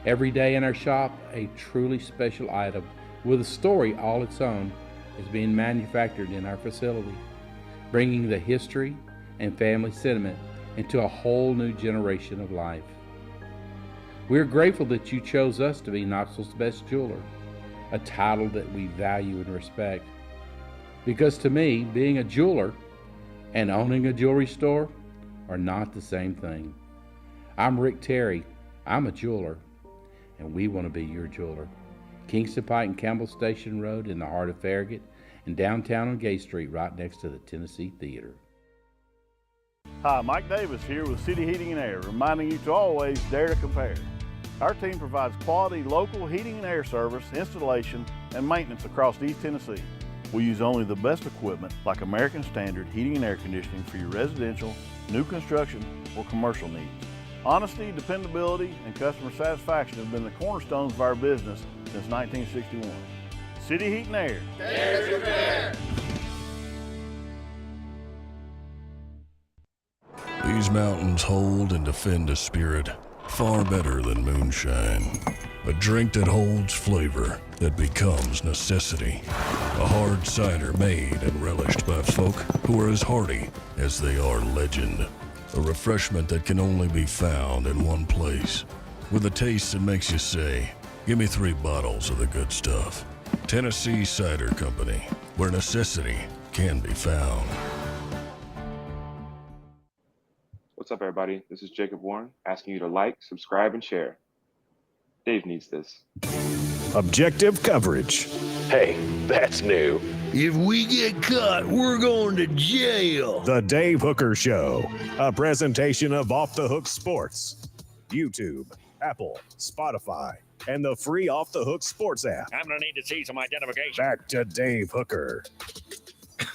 Every day in our shop, a truly special item with a story all its own is being manufactured in our facility, bringing the history and family sentiment into a whole new generation of life. We're grateful that you chose us to be Knoxville's best jeweler, a title that we value and respect. Because to me, being a jeweler and owning a jewelry store are not the same thing. I'm Rick Terry. I'm a jeweler, and we want to be your jeweler. Kingston Pike and Campbell Station Road in the heart of Farragut, and downtown on Gay Street right next to the Tennessee Theater. Hi, Mike Davis here with City Heating and Air, reminding you to always dare to compare. Our team provides quality local heating and air service, installation, and maintenance across East Tennessee. We use only the best equipment like American Standard Heating and Air Conditioning for your residential, new construction, or commercial needs. Honesty, dependability, and customer satisfaction have been the cornerstones of our business since 1961. City Heat and Air. Dare to compare. These mountains hold and defend a spirit far better than moonshine. A drink that holds flavor that becomes necessity. A hard cider made and relished by folk who are as hearty as they are legend. A refreshment that can only be found in one place. With a taste that makes you say, give me 3 bottles of the good stuff. Tennessee Cider Company, where necessity can be found. What's up, everybody? This is Jacob Warren, asking you to like, subscribe, and share. Dave needs this. Objective coverage. Hey, that's new. If we get caught, we're going to jail. The Dave Hooker Show, a presentation of Off the Hook Sports. YouTube, Apple, Spotify, and the free Off the Hook Sports app. I'm going to need to see some identification. Back to Dave Hooker.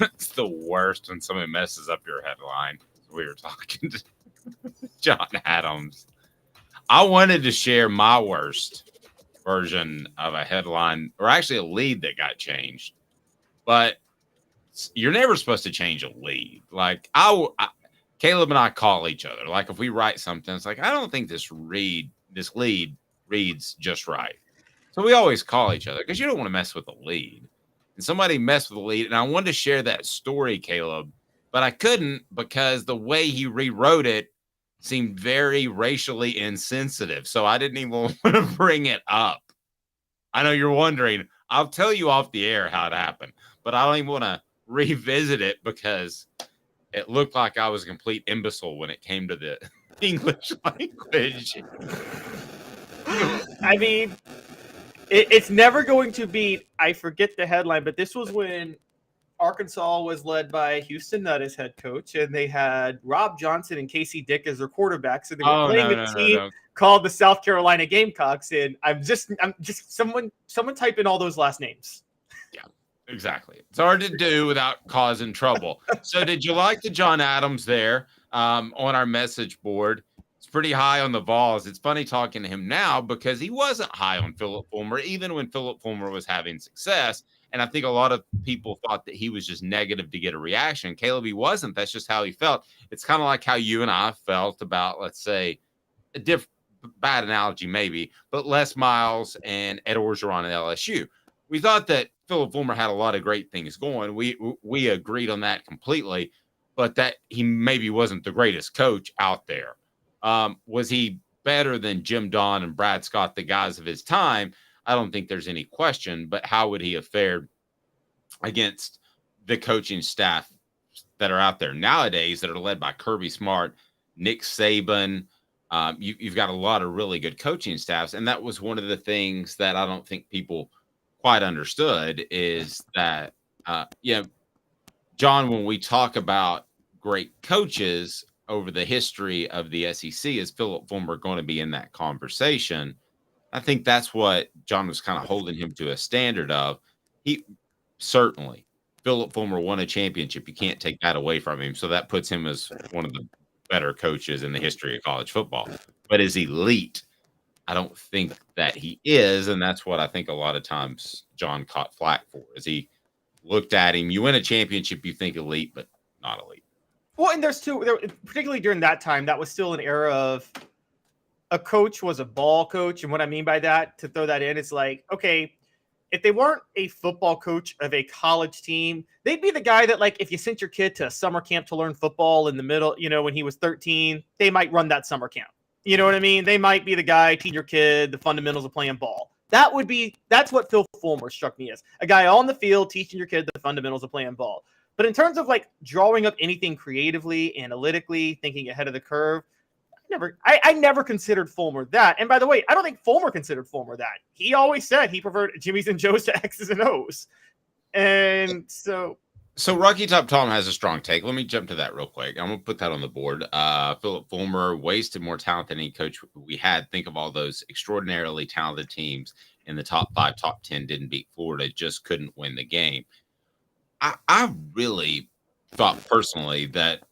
It's the worst when somebody messes up your headline. We were talking to John Adams. I wanted to share my worst version of a headline, or actually a lead that got changed. But you're never supposed to change a lead. Like Caleb and I call each other. Like if we write something, it's like, I don't think this lead reads just right. So we always call each other because you don't want to mess with the lead. And somebody messed with the lead. And I wanted to share that story, Caleb, but I couldn't because the way he rewrote it seemed very racially insensitive. So I didn't even want to bring it up. I know you're wondering. I'll tell you off the air how it happened, but I don't even want to revisit it because it looked like I was a complete imbecile when it came to the English language. I mean, it's never going to beat, I forget the headline, but this was when Arkansas was led by Houston Nutt as head coach, and they had Rob Johnson and Casey Dick as their quarterbacks, and they were playing a team called the South Carolina Gamecocks. And I'm just someone type in all those last names. Yeah, exactly. It's hard to do without causing trouble. So did you like the John Adams there on our message board? It's pretty high on the Vols. It's funny talking to him now because he wasn't high on Philip Fulmer, even when Philip Fulmer was having success. And I think a lot of people thought that he was just negative to get a reaction. Caleb, he wasn't. That's just how he felt. It's kind of like how you and I felt about, let's say, a bad analogy maybe, but Les Miles and Ed Orgeron at LSU. We thought that Philip Fulmer had a lot of great things going. We agreed on that completely, but that he maybe wasn't the greatest coach out there. Was he better than Jim Don and Brad Scott, the guys of his time? I don't think there's any question, but how would he have fared against the coaching staff that are out there nowadays that are led by Kirby Smart, Nick Saban? You've got a lot of really good coaching staffs. And that was one of the things that I don't think people quite understood is that, John, when we talk about great coaches over the history of the SEC, is Philip Fulmer going to be in that conversation? I think that's what John was kind of holding him to a standard of. He certainly, Philip Fulmer won a championship. You can't take that away from him. So that puts him as one of the better coaches in the history of college football. But as elite, I don't think that he is. And that's what I think a lot of times John caught flack for, is he looked at him. You win a championship, you think elite, but not elite. Well, and particularly during that time, that was still an era of a coach was a ball coach. And what I mean by that, to throw that in, it's like, okay, if they weren't a football coach of a college team, they'd be the guy that, like, if you sent your kid to a summer camp to learn football in the middle, when he was 13, they might run that summer camp. You know what I mean? They might be the guy teaching your kid the fundamentals of playing ball. That's what Phil Fulmer struck me as. A guy on the field teaching your kid the fundamentals of playing ball. But in terms of like drawing up anything creatively, analytically, thinking ahead of the curve, I never considered Fulmer that. And by the way, I don't think Fulmer considered Fulmer that. He always said he preferred Jimmy's and Joe's to X's and O's. And so Rocky Top Tom has a strong take. Let me jump to that real quick. I'm going to put that on the board. Philip Fulmer wasted more talent than any coach we had. Think of all those extraordinarily talented teams in the top 5, top 10 didn't beat Florida, just couldn't win the game. I really thought personally that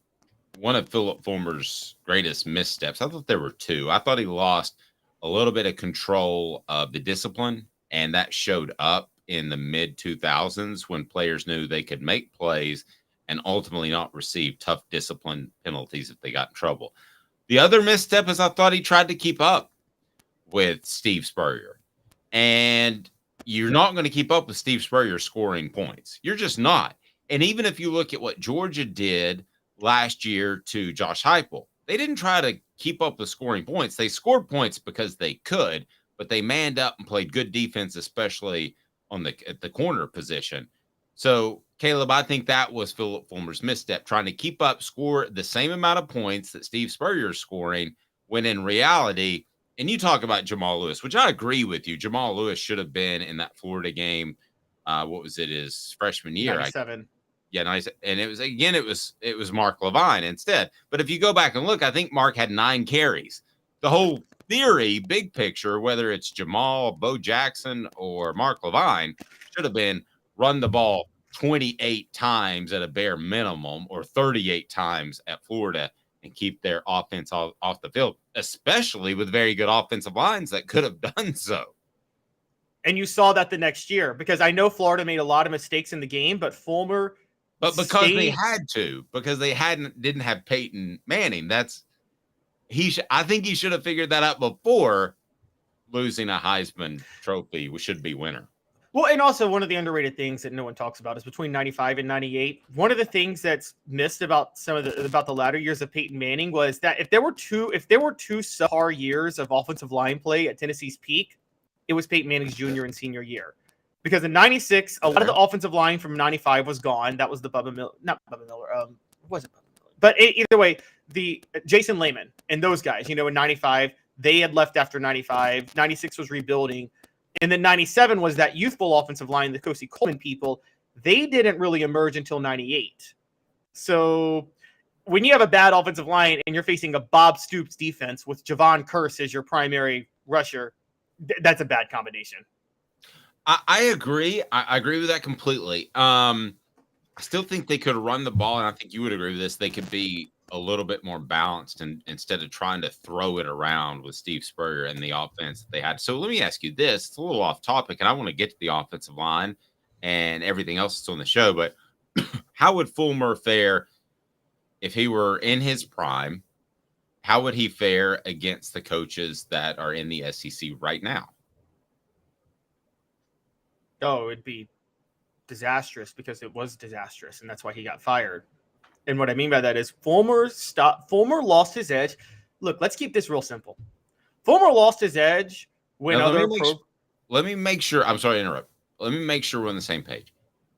one of Philip Fulmer's greatest missteps, I thought there were two. I thought he lost a little bit of control of the discipline, and that showed up in the mid-2000s when players knew they could make plays and ultimately not receive tough discipline penalties if they got in trouble. The other misstep is I thought he tried to keep up with Steve Spurrier. And you're not going to keep up with Steve Spurrier scoring points. You're just not. And even if you look at what Georgia did last year to Josh Heupel, they didn't try to keep up with scoring points. They scored points because they could, but they manned up and played good defense, especially at the corner position. So, Caleb, I think that was Philip Fulmer's misstep, trying to keep up, score the same amount of points that Steve Spurrier is scoring, when in reality, and you talk about Jamal Lewis, which I agree with you, Jamal Lewis should have been in that Florida game what was it, his freshman year? 97. Yeah, nice. And it was Mark Levine instead. But if you go back and look, I think Mark had 9 carries. The whole theory, big picture, whether it's Jamal, Bo Jackson, or Mark Levine, should have been run the ball 28 times at a bare minimum, or 38 times at Florida, and keep their offense off the field, especially with very good offensive lines that could have done so. And you saw that the next year, because I know Florida made a lot of mistakes in the game, but Fulmer. But because they had to, because they didn't have Peyton Manning. I think he should have figured that out before losing a Heisman Trophy should be winner. Well, and also one of the underrated things that no one talks about is between 95 and 98. One of the things that's missed about the latter years of Peyton Manning was that if there were two subpar years of offensive line play at Tennessee's peak, it was Peyton Manning's junior and senior year. Because in 96, a lot of the offensive line from 95 was gone. That was the Bubba Miller. Was it Bubba Miller? But either way, the Jason Lehman and those guys, in 95, they had left after 95. 96 was rebuilding. And then 97 was that youthful offensive line, the Kosi Coleman people. They didn't really emerge until 98. So when you have a bad offensive line and you're facing a Bob Stoops defense with Javon Curse as your primary rusher, that's a bad combination. I agree. I agree with that completely. I still think they could run the ball, and I think you would agree with this. They could be a little bit more balanced, and instead of trying to throw it around with Steve Spurrier and the offense that they had. So let me ask you this. It's a little off topic, and I want to get to the offensive line and everything else that's on the show, but how would Fulmer fare if he were in his prime? How would he fare against the coaches that are in the SEC right now? Oh, it'd be disastrous, because it was disastrous, and that's why he got fired. And what I mean by that is Fulmer lost his edge. Look, let's keep this real simple. Fulmer lost his edge when let me make sure. I'm sorry to interrupt. Let me make sure we're on the same page.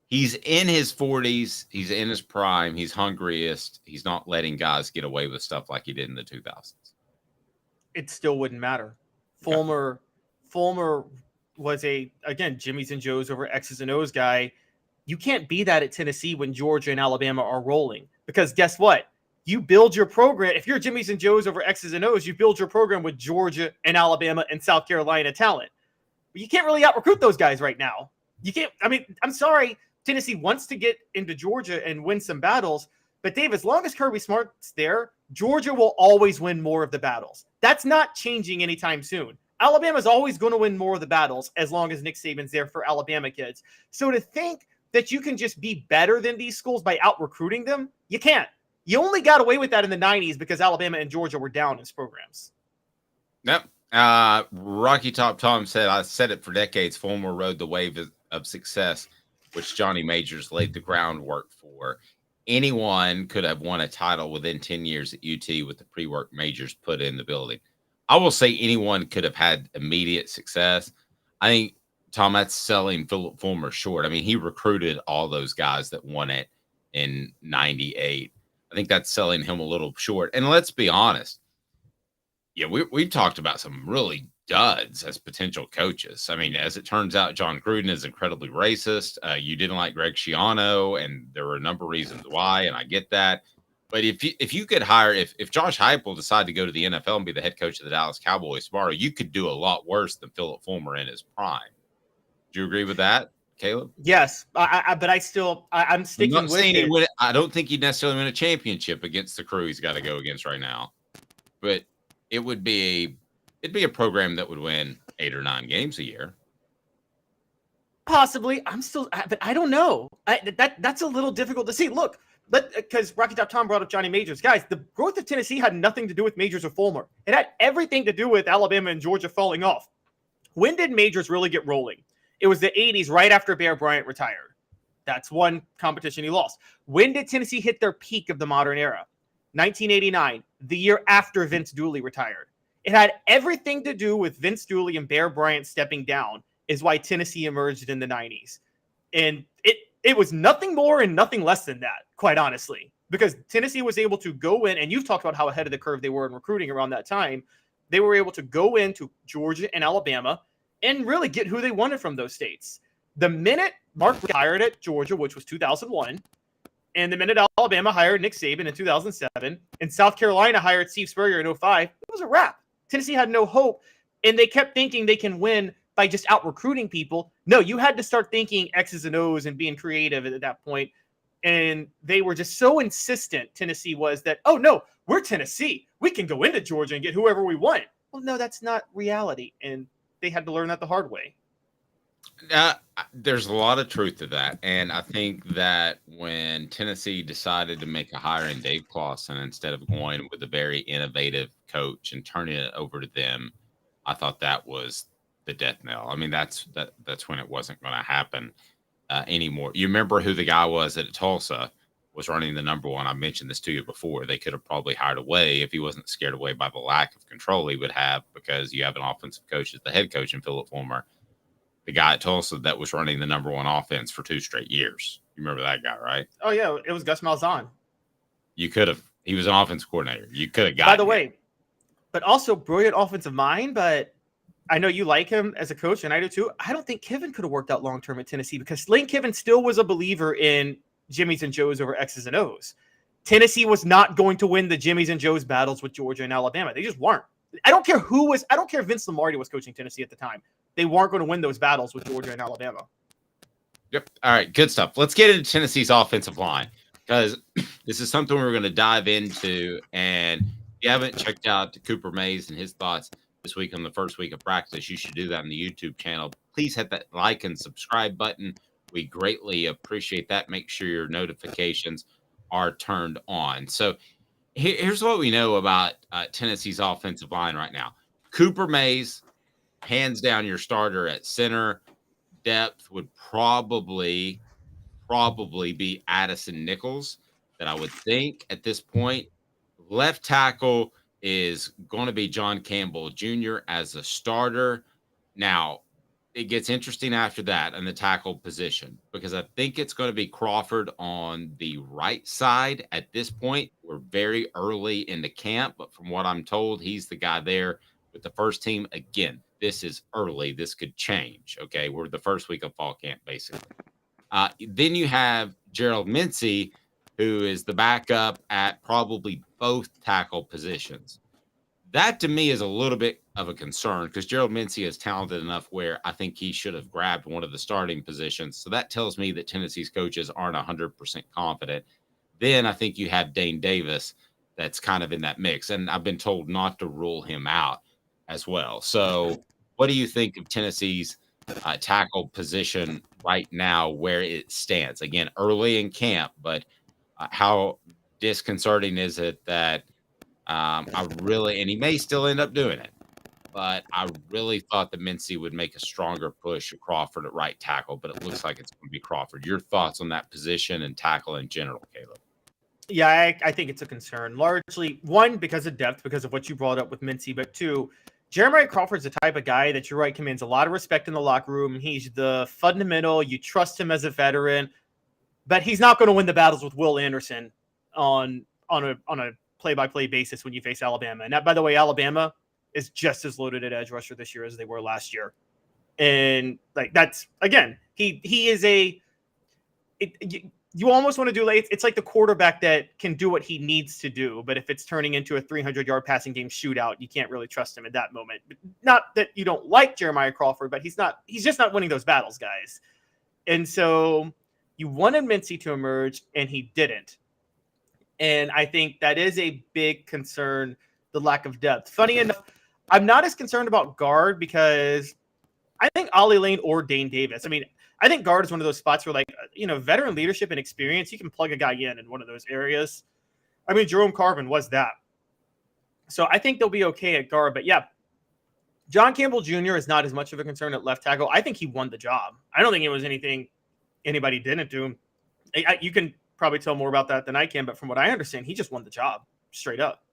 He's in his 40s. He's in his prime. He's hungriest. He's not letting guys get away with stuff like he did in the 2000s. It still wouldn't matter. Fulmer was again, Jimmy's and Joe's over X's and O's guy. You can't be that at Tennessee when Georgia and Alabama are rolling, because guess what? You build your program. If you're Jimmy's and Joe's over X's and O's, you build your program with Georgia and Alabama and South Carolina talent. But you can't really out-recruit those guys right now. You can't. I mean, I'm sorry. Tennessee wants to get into Georgia and win some battles, but Dave, as long as Kirby Smart's there, Georgia will always win more of the battles. That's not changing anytime soon. Alabama's always going to win more of the battles as long as Nick Saban's there for Alabama kids. So to think that you can just be better than these schools by out-recruiting them, you can't. You only got away with that in the 90s because Alabama and Georgia were down as programs. Yep. Rocky Top Tom said, I said it for decades, Fulmer rode the wave of success, which Johnny Majors laid the groundwork for. Anyone could have won a title within 10 years at UT with the pre-work Majors put in the building. I will say anyone could have had immediate success. I think, Tom, that's selling Philip Fulmer short. I mean, he recruited all those guys that won it in 98. I think that's selling him a little short. And let's be honest. Yeah, we've talked about some really duds as potential coaches. I mean, as it turns out, John Gruden is incredibly racist. You didn't like Greg Schiano, and there were a number of reasons why, and I get that. But if you could hire, if Josh Heupel decided to go to the NFL and be the head coach of the Dallas Cowboys tomorrow, you could do a lot worse than Philip Fulmer in his prime. Do you agree with that, Caleb? Yes, but I'm sticking with it. I don't think he'd necessarily win a championship against the crew he's got to go against right now. But it'd be a program that would win 8 or 9 games a year. Possibly. But I don't know. That's a little difficult to see. Look, because Rocky Top Tom brought up Johnny Majors. Guys, the growth of Tennessee had nothing to do with Majors or Fulmer. It had everything to do with Alabama and Georgia falling off. When did Majors really get rolling? It was the 80s, right after Bear Bryant retired. That's one competition he lost. When did Tennessee hit their peak of the modern era? 1989, the year after Vince Dooley retired. It had everything to do with Vince Dooley and Bear Bryant stepping down is why Tennessee emerged in the 90s. And it was nothing more and nothing less than that, quite honestly, because Tennessee was able to go in, and you've talked about how ahead of the curve they were in recruiting around that time. They were able to go into Georgia and Alabama and really get who they wanted from those states. The minute Mark hired at Georgia, which was 2001, and the minute Alabama hired Nick Saban in 2007, and South Carolina hired Steve Spurrier in 2005, it was a wrap. Tennessee had no hope, and they kept thinking they can win by just out-recruiting people. No, you had to start thinking X's and O's and being creative at that point. And they were just so insistent, Tennessee was, that, oh, no, we're Tennessee. We can go into Georgia and get whoever we want. Well, no, that's not reality. And they had to learn that the hard way. There's a lot of truth to that. And I think that when Tennessee decided to make a hire in Dave Clawson instead of going with a very innovative coach and turning it over to them, I thought that was the death knell. I mean, that's when it wasn't going to happen anymore. You remember who the guy was at Tulsa was running the number one. I mentioned this to you before. They could have probably hired away if he wasn't scared away by the lack of control he would have, because you have an offensive coach as the head coach in Philip Fulmer, the guy at Tulsa that was running the number one offense for 2 straight years. You remember that guy, right? Oh, yeah. It was Gus Malzahn. You could have. He was an offensive coordinator. You could have got By the way, but also brilliant offensive mind, but I know you like him as a coach, and I do too. I don't think Kiffin could have worked out long-term at Tennessee, because Lane Kiffin still was a believer in Jimmys and Joes over X's and O's. Tennessee was not going to win the Jimmys and Joes battles with Georgia and Alabama. They just weren't. I don't care if Vince Lombardi was coaching Tennessee at the time. They weren't going to win those battles with Georgia and Alabama. Yep. All right. Good stuff. Let's get into Tennessee's offensive line, because this is something we're going to dive into. And if you haven't checked out Cooper Mays and his thoughts this week on the first week of practice, you should do that on the YouTube channel. Please hit that like and subscribe button. We greatly appreciate that. Make sure your notifications are turned on. So here's what we know about Tennessee's offensive line right now. Cooper Mays, hands down your starter at center. Depth would probably be Addison Nichols, that I would think at this point. Left tackle is going to be John Campbell Jr. as a starter. Now, it gets interesting after that in the tackle position, because I think it's going to be Crawford on the right side at this point. We're very early into camp, but from what I'm told, he's the guy there with the first team. Again, this is early. This could change. Okay. We're the first week of fall camp, basically. Then you have Gerald Mincey, who is the backup at probably both tackle positions. That to me is a little bit of a concern, because Gerald Mincey is talented enough where I think he should have grabbed one of the starting positions. So that tells me that Tennessee's coaches aren't 100% confident. Then I think you have Dane Davis that's kind of in that mix, and I've been told not to rule him out as well. So what do you think of Tennessee's tackle position right now, where it stands? Again, early in camp, but how disconcerting is it that and he may still end up doing it, but I really thought that Mincey would make a stronger push at Crawford at right tackle, but it looks like it's going to be Crawford. Your thoughts on that position and tackle in general, Caleb? Yeah, I think it's a concern. Largely, one, because of depth, because of what you brought up with Mincey, but two, Jeremiah Crawford's the type of guy that you're right, commands a lot of respect in the locker room. He's the fundamental. You trust him as a veteran, but he's not going to win the battles with Will Anderson on a play-by-play basis when you face Alabama. And that, by the way, Alabama is just as loaded at edge rusher this year as they were last year. And like, that's, again, he is you almost want to do, it's like the quarterback that can do what he needs to do, but if it's turning into a 300-yard passing game shootout, you can't really trust him at that moment. Not that you don't like Jeremiah Crawford, but he's just not winning those battles, guys. And so you wanted Mincey to emerge, and he didn't. And I think that is a big concern, the lack of depth. Funny enough, I'm not as concerned about guard, because I think Ollie Lane or Dane Davis. I mean, I think guard is one of those spots where, veteran leadership and experience, you can plug a guy in one of those areas. I mean, Jerome Carvin was that. So I think they'll be okay at guard. But, yeah, John Campbell Jr. is not as much of a concern at left tackle. I think he won the job. I don't think it was anything anybody didn't do him. You can probably tell more about that than I can, but from what I understand, he just won the job straight up.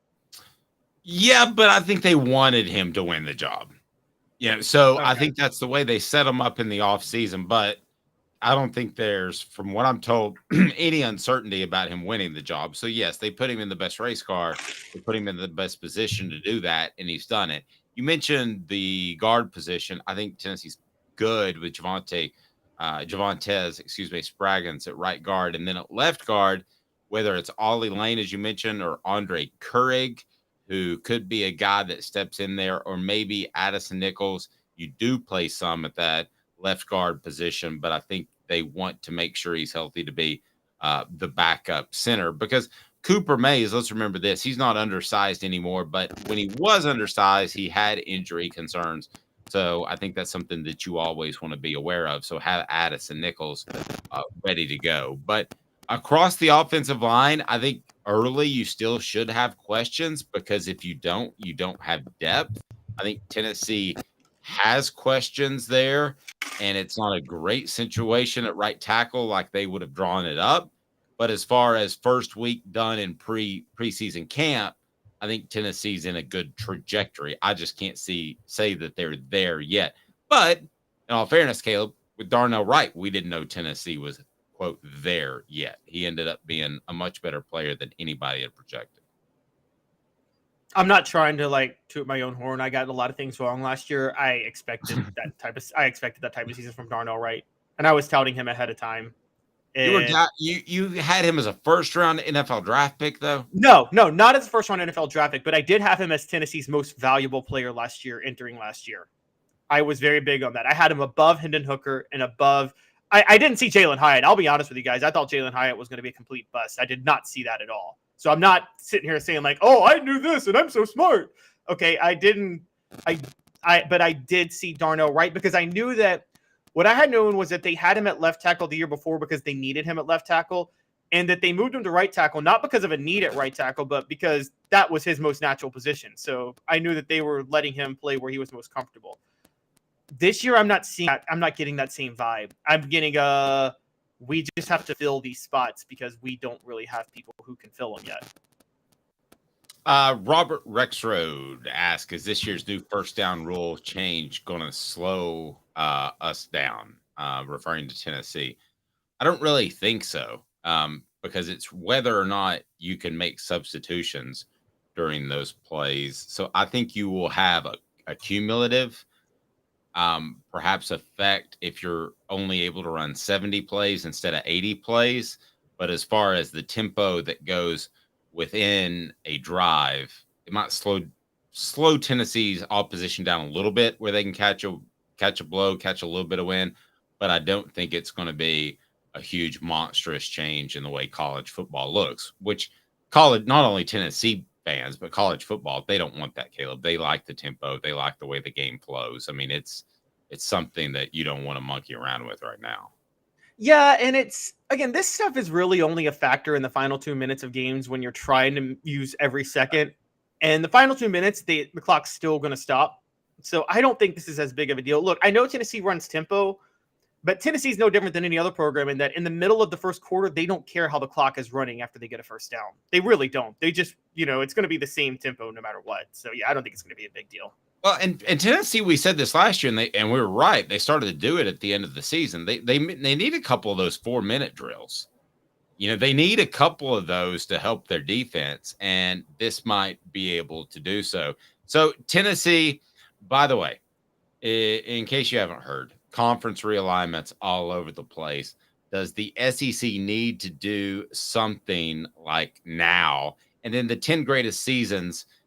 Yeah, but I think they wanted him to win the job. Yeah, so Okay. I think that's the way they set him up in the offseason, but I don't think there's, from what I'm told, any uncertainty about him winning the job. So, yes, they put him in the best race car. They put him in the best position to do that, and he's done it. You mentioned the guard position. I think Tennessee's good with Javonte Spraggins at right guard. And then at left guard, whether it's Ollie Lane, as you mentioned, or Andre Courig, who could be a guy that steps in there, or maybe Addison Nichols. You do play some at that left guard position, but I think they want to make sure he's healthy to be the backup center, because Cooper Mays, let's remember this, he's not undersized anymore, but when he was undersized, he had injury concerns. So I think that's something that you always want to be aware of. So have Addison Nichols ready to go. But across the offensive line, I think early you still should have questions, because if you don't have depth. I think Tennessee has questions there, and it's not a great situation at right tackle like they would have drawn it up. But as far as first week done in preseason camp, I think Tennessee's in a good trajectory. I just can't say that they're there yet. But in all fairness, Caleb, with Darnell Wright, we didn't know Tennessee was, quote, there yet. He ended up being a much better player than anybody had projected. I'm not trying to toot my own horn. I got a lot of things wrong last year. I expected that type of season from Darnell Wright, and I was touting him ahead of time. And You had him as a first-round NFL draft pick, though? No, not as a first-round NFL draft pick, but I did have him as Tennessee's most valuable player last year, entering last year. I was very big on that. I had him above Hendon Hooker and above – I didn't see Jalen Hyatt. I'll be honest with you guys. I thought Jalen Hyatt was going to be a complete bust. I did not see that at all. So I'm not sitting here saying oh, I knew this and I'm so smart. Okay, I didn't. But I did see Darnell Wright, because I knew that what I had known was that they had him at left tackle the year before because they needed him at left tackle, and that they moved him to right tackle, not because of a need at right tackle, but because that was his most natural position. So I knew that they were letting him play where he was most comfortable. This year, I'm not getting that same vibe. I'm getting we just have to fill these spots because we don't really have people who can fill them yet. Robert Rexroad asks, is this year's new first down rule change going to slow us down, referring to Tennessee? I don't really think so, because it's whether or not you can make substitutions during those plays. So I think you will have a cumulative perhaps effect if you're only able to run 70 plays instead of 80 plays. But as far as the tempo that goes within a drive, it might slow Tennessee's opposition down a little bit, where they can catch a blow, catch a little bit of wind. But I don't think it's going to be a huge monstrous change in the way college football looks, which not only Tennessee fans, but college football, they don't want that, Caleb. They like the tempo. They like the way the game flows. I mean, it's something that you don't want to monkey around with right now. Yeah, and again, this stuff is really only a factor in the final 2 minutes of games when you're trying to use every second. And the final 2 minutes, the clock's still going to stop. So I don't think this is as big of a deal. Look, I know Tennessee runs tempo, but Tennessee's no different than any other program in that in the middle of the first quarter, they don't care how the clock is running after they get a first down. They really don't. They just, it's going to be the same tempo no matter what. So, yeah, I don't think it's going to be a big deal. Well, and Tennessee, we said this last year, and we were right. They started to do it at the end of the season. They need a couple of those 4-minute drills. They need a couple of those to help their defense, and this might be able to do so. So Tennessee, by the way, in case you haven't heard, conference realignments all over the place. Does the SEC need to do something like now? And then the 10 greatest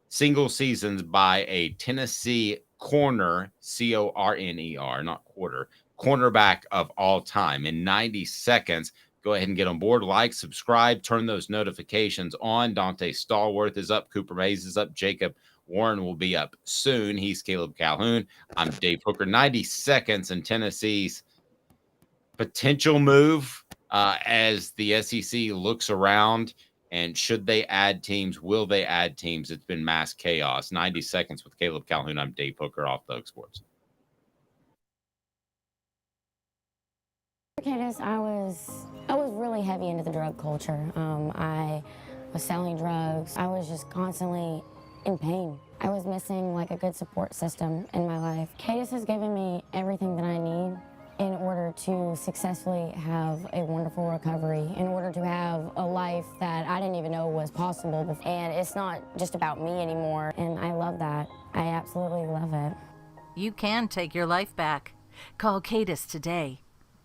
single seasons by a Tennessee corner, corner, not quarter, cornerback of all time in 90 seconds. Go ahead and get on board, like, subscribe, turn those notifications on. Dante Stallworth is up. Cooper Mays is up. Jacob Warren will be up soon. He's Caleb Calhoun. I'm Dave Hooker. 90 seconds in Tennessee's potential move as the SEC looks around. And should they add teams? Will they add teams? It's been mass chaos. 90 seconds with Caleb Calhoun. I'm Dave Hooker, off the Hook Sports. Candace, I was really heavy into the drug culture. I was selling drugs. I was just constantly in pain. I was missing a good support system in my life. Candace has given me everything that I need in order to successfully have a wonderful recovery, in order to have a life that I didn't even know was possible. And it's not just about me anymore, and I love that. I absolutely love it. You can take your life back. Call Cadis today.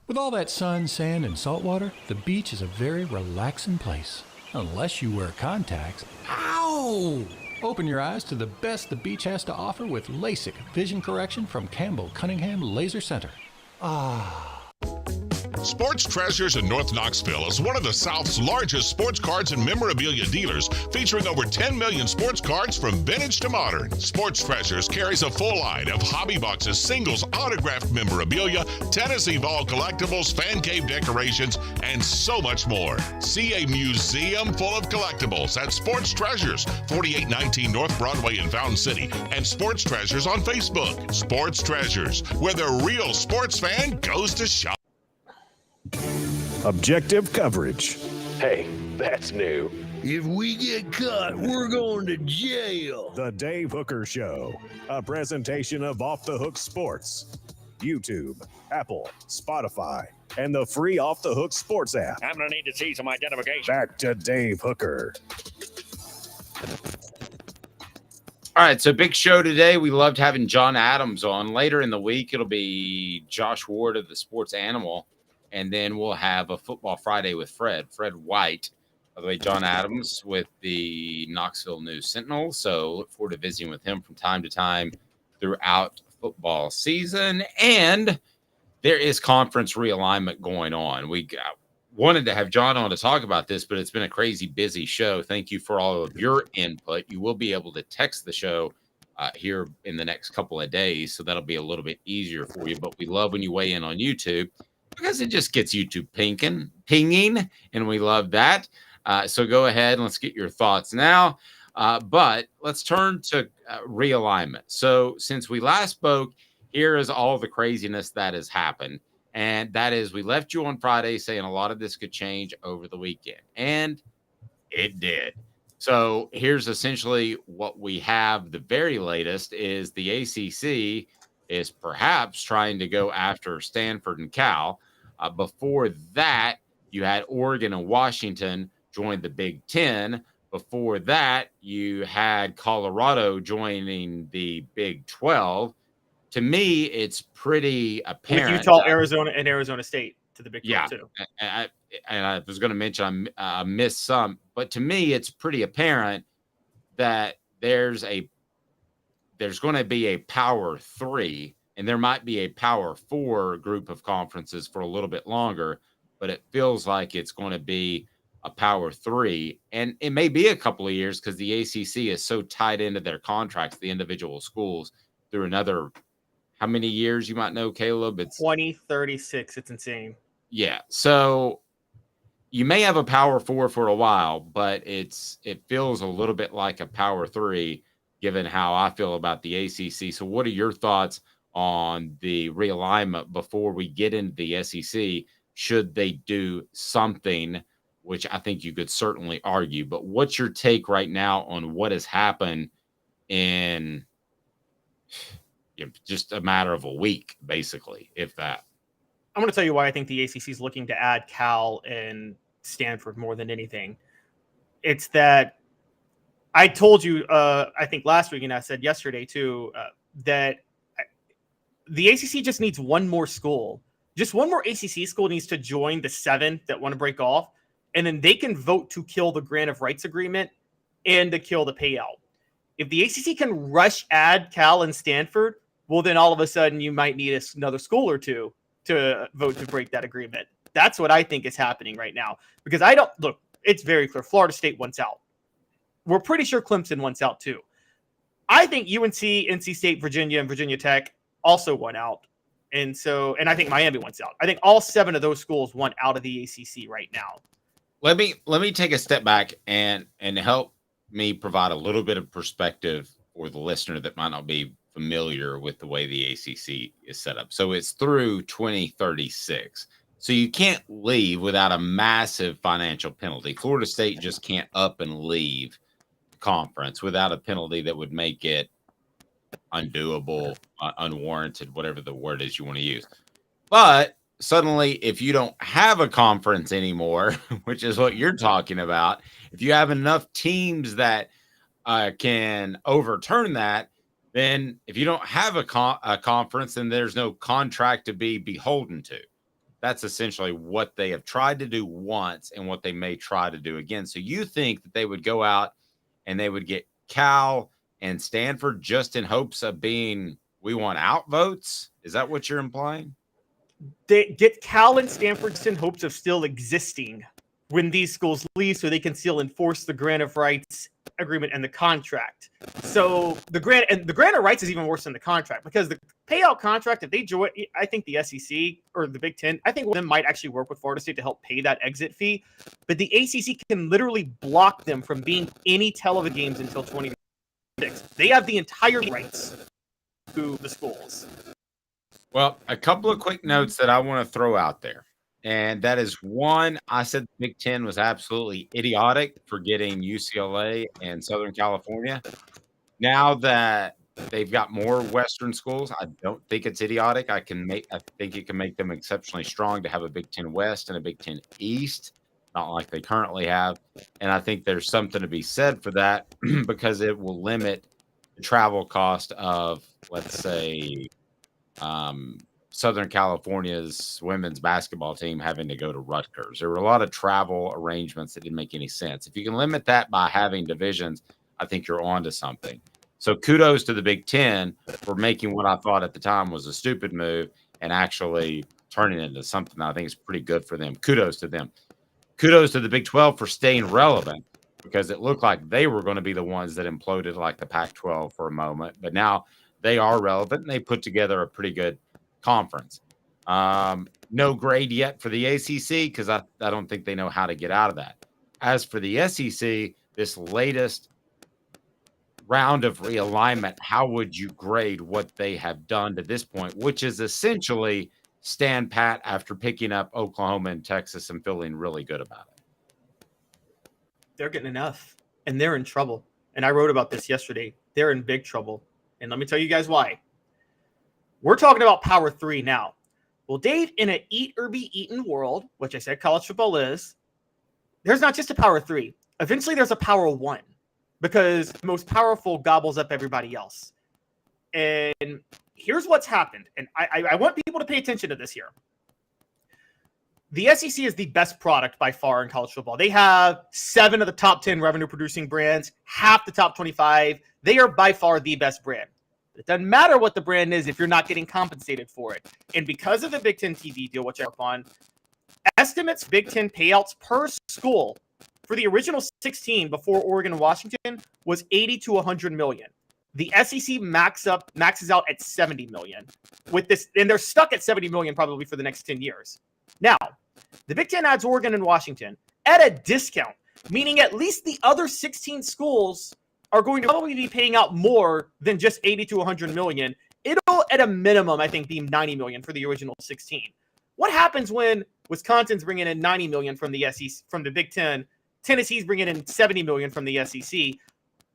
With all that sun, sand, and salt water, the beach is a very relaxing place. Unless you wear contacts. Ow! Open your eyes to the best the beach has to offer with LASIK vision correction from Campbell Cunningham Laser Center. Ah. Sports Treasures in North Knoxville is one of the South's largest sports cards and memorabilia dealers, featuring over 10 million sports cards from vintage to modern. Sports Treasures carries a full line of hobby boxes, singles, autographed memorabilia, Tennessee Vol collectibles, fan cave decorations, and so much more. See a museum full of collectibles at Sports Treasures, 4819 North Broadway in Fountain City, and Sports Treasures on Facebook. Sports Treasures, where the real sports fan goes to shop. Objective coverage. Hey, that's new. If we get caught, we're going to jail. The Dave Hooker Show, a presentation of Off the Hook Sports. YouTube, Apple, Spotify, and the free Off the Hook Sports app. I'm going to need to see some identification. Back to Dave Hooker. All right, so big show today. We loved having John Adams on. Later in the week, it'll be Josh Ward of the Sports Animal. And then we'll have a Football Friday with Fred White. By the way, John Adams with the Knoxville News Sentinel. So look forward to visiting with him from time to time throughout football season. And there is conference realignment going on. We wanted to have John on to talk about this, but it's been a crazy busy show. Thank you for all of your input. You will be able to text the show here in the next couple of days. So that'll be a little bit easier for you. But we love when you weigh in on YouTube, because it just gets YouTube pinging, and we love that. So go ahead and let's get your thoughts now. But let's turn to realignment. So since we last spoke, here is all the craziness that has happened. And that is, we left you on Friday saying a lot of this could change over the weekend. And it did. So here's essentially what we have. The very latest is the ACC is perhaps trying to go after Stanford and Cal. Before that, you had Oregon and Washington join the Big Ten. Before that, you had Colorado joining the Big 12. To me, it's pretty apparent. With Utah, Arizona, and Arizona State to the Big 12 too. And I was going to mention I missed some, but to me, it's pretty apparent that there's going to be a Power 3. And there might be a Power 4 group of conferences for a little bit longer, but it feels like it's going to be a Power 3. And it may be a couple of years because the ACC is so tied into their contracts, the individual schools, through another, how many years you might know, Caleb? It's 2036. It's insane. Yeah. So you may have a Power 4 for a while, but it feels a little bit like a Power 3, given how I feel about the ACC. So what are your thoughts on the realignment before we get into the SEC? Should they do something, which I think you could certainly argue, but what's your take right now on what has happened in just a matter of a week, basically, if that? I'm going to tell you why I think the ACC is looking to add Cal and Stanford more than anything. It's that I told you, I think last week, and I said yesterday too, that the ACC just needs one more school. Just one more ACC school needs to join the 7 that want to break off, and then they can vote to kill the grant of rights agreement and to kill the payout. If the ACC can rush add Cal and Stanford, well, then all of a sudden you might need another school or two to vote to break that agreement. That's what I think is happening right now. Because it's very clear. Florida State wants out. We're pretty sure Clemson wants out too. I think UNC, NC State, Virginia, and Virginia Tech also want out. And I think Miami wants out. I think all 7 of those schools want out of the ACC right now. Let me take a step back and help me provide a little bit of perspective for the listener that might not be familiar with the way the ACC is set up. So it's through 2036. So you can't leave without a massive financial penalty. Florida State just can't up and leave the conference without a penalty that would make it undoable, unwarranted, whatever the word is you want to use. But suddenly, if you don't have a conference anymore, which is what you're talking about, if you have enough teams that can overturn that, then if you don't have a conference, then there's no contract to be beholden to. That's essentially what they have tried to do once and what they may try to do again. So you think that they would go out and they would get Cal and Stanford just in hopes of being we want out votes? Is that what you're implying? They get Cal and Stanford in hopes of still existing when these schools leave, so they can still enforce the grant of rights agreement and the contract. So the grant of rights is even worse than the contract, because the payout contract, if they join, I think the SEC or the Big Ten, I think one of them might actually work with Florida State to help pay that exit fee. But the ACC can literally block them from being any television games until 2026. They have the entire rights to the schools. Well, a couple of quick notes that I want to throw out there. And that is one, I said the Big Ten was absolutely idiotic for getting UCLA and Southern California. Now that they've got more Western schools, I don't think it's idiotic. I think it can make them exceptionally strong to have a Big Ten West and a Big Ten East, not like they currently have. And I think there's something to be said for that because it will limit the travel cost of, let's say, Southern California's women's basketball team having to go to Rutgers. There were a lot of travel arrangements that didn't make any sense. If you can limit that by having divisions, I think you're on to something. So kudos to the Big Ten for making what I thought at the time was a stupid move and actually turning it into something that I think is pretty good for them. Kudos to them. Kudos to the Big 12 for staying relevant, because it looked like they were going to be the ones that imploded like the Pac-12 for a moment. But now they are relevant, and they put together a pretty good conference. No grade yet for the ACC because I don't think they know how to get out of that. As for the SEC, this latest round of realignment, how would you grade what they have done to this point, which is essentially stand pat after picking up Oklahoma and Texas and feeling really good about it? They're getting enough, and they're in trouble. And I wrote about this yesterday. They're in big trouble. And let me tell you guys why. We're talking about Power 3 now. Well, Dave, in an eat or be eaten world, which I said college football is, there's not just a Power 3. Eventually, there's a Power 1 because the most powerful gobbles up everybody else. And here's what's happened. And I want people to pay attention to this here. The SEC is the best product by far in college football. They have 7 of the top 10 revenue-producing brands, half the top 25. They are by far the best brand. It doesn't matter what the brand is if you're not getting compensated for it. And because of the Big Ten TV deal, which I work on, estimates Big Ten payouts per school for the original 16 before Oregon and Washington was 80 to 100 million. The SEC maxes out at 70 million with this, and they're stuck at 70 million probably for the next 10 years. Now, the Big Ten adds Oregon and Washington at a discount, meaning at least the other 16 schools are going to probably be paying out more than just 80 to 100 million. It'll, at a minimum, I think, be 90 million for the original 16. What happens when Wisconsin's bringing in 90 million from the SEC, from the Big Ten, Tennessee's bringing in 70 million from the SEC,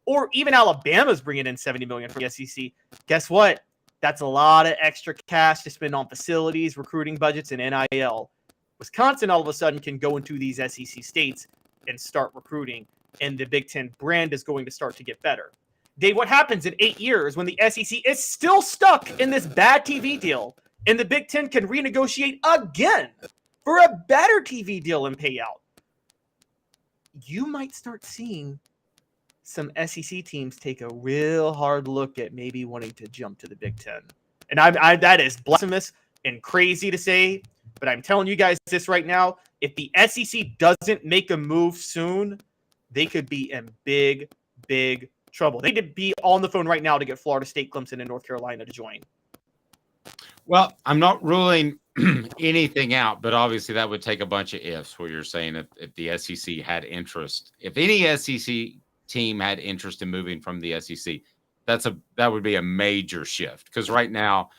or even Alabama's bringing in 70 million from the SEC? Guess what? That's a lot of extra cash to spend on facilities, recruiting budgets, and NIL. Wisconsin all of a sudden can go into these SEC states and start recruiting, and the Big Ten brand is going to start to get better. Dave, what happens in 8 years when the SEC is still stuck in this bad TV deal and the Big Ten can renegotiate again for a better TV deal and payout? You might start seeing some SEC teams take a real hard look at maybe wanting to jump to the Big Ten. And I that is blasphemous and crazy to say, but I'm telling you guys this right now. If the SEC doesn't make a move soon, they could be in big, big trouble. They could be on the phone right now to get Florida State, Clemson, and North Carolina to join. Well, I'm not ruling anything out, but obviously that would take a bunch of ifs where you're saying if the SEC had interest, if any SEC team had interest in moving from the SEC, that would be a major shift. Because right now,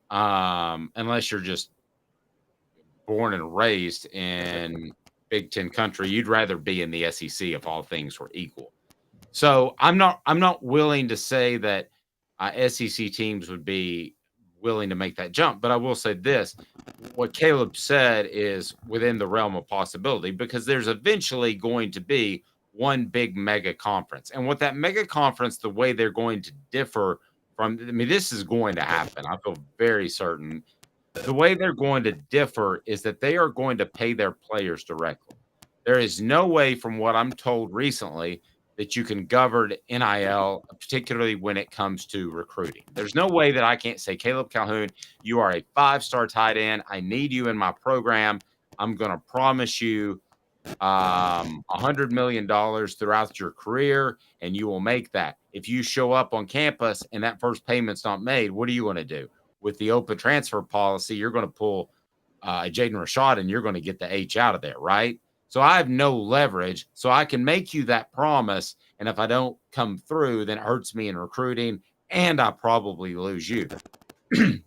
unless you're just born and raised in Big Ten country, you'd rather be in the SEC if all things were equal. So I'm not willing to say that SEC teams would be willing to make that jump, but I will say this: what Caleb said is within the realm of possibility, because there's eventually going to be one big mega conference, and what that mega conference, the way they're going to differ from, I mean, this is going to happen. I feel very certain The way they're going to differ is that they are going to pay their players directly. There is no way, from what I'm told recently, that you can govern NIL, particularly when it comes to recruiting. There's no way that I can't say, Caleb Calhoun, you are a 5-star tight end. I need you in my program. I'm going to promise you $100 million throughout your career, and you will make that. If you show up on campus and that first payment's not made, what are you going to do? With the open transfer policy, you're going to pull Jaden Rashad and you're going to get the H out of there, right? So I have no leverage. So I can make you that promise. And if I don't come through, then it hurts me in recruiting and I probably lose you.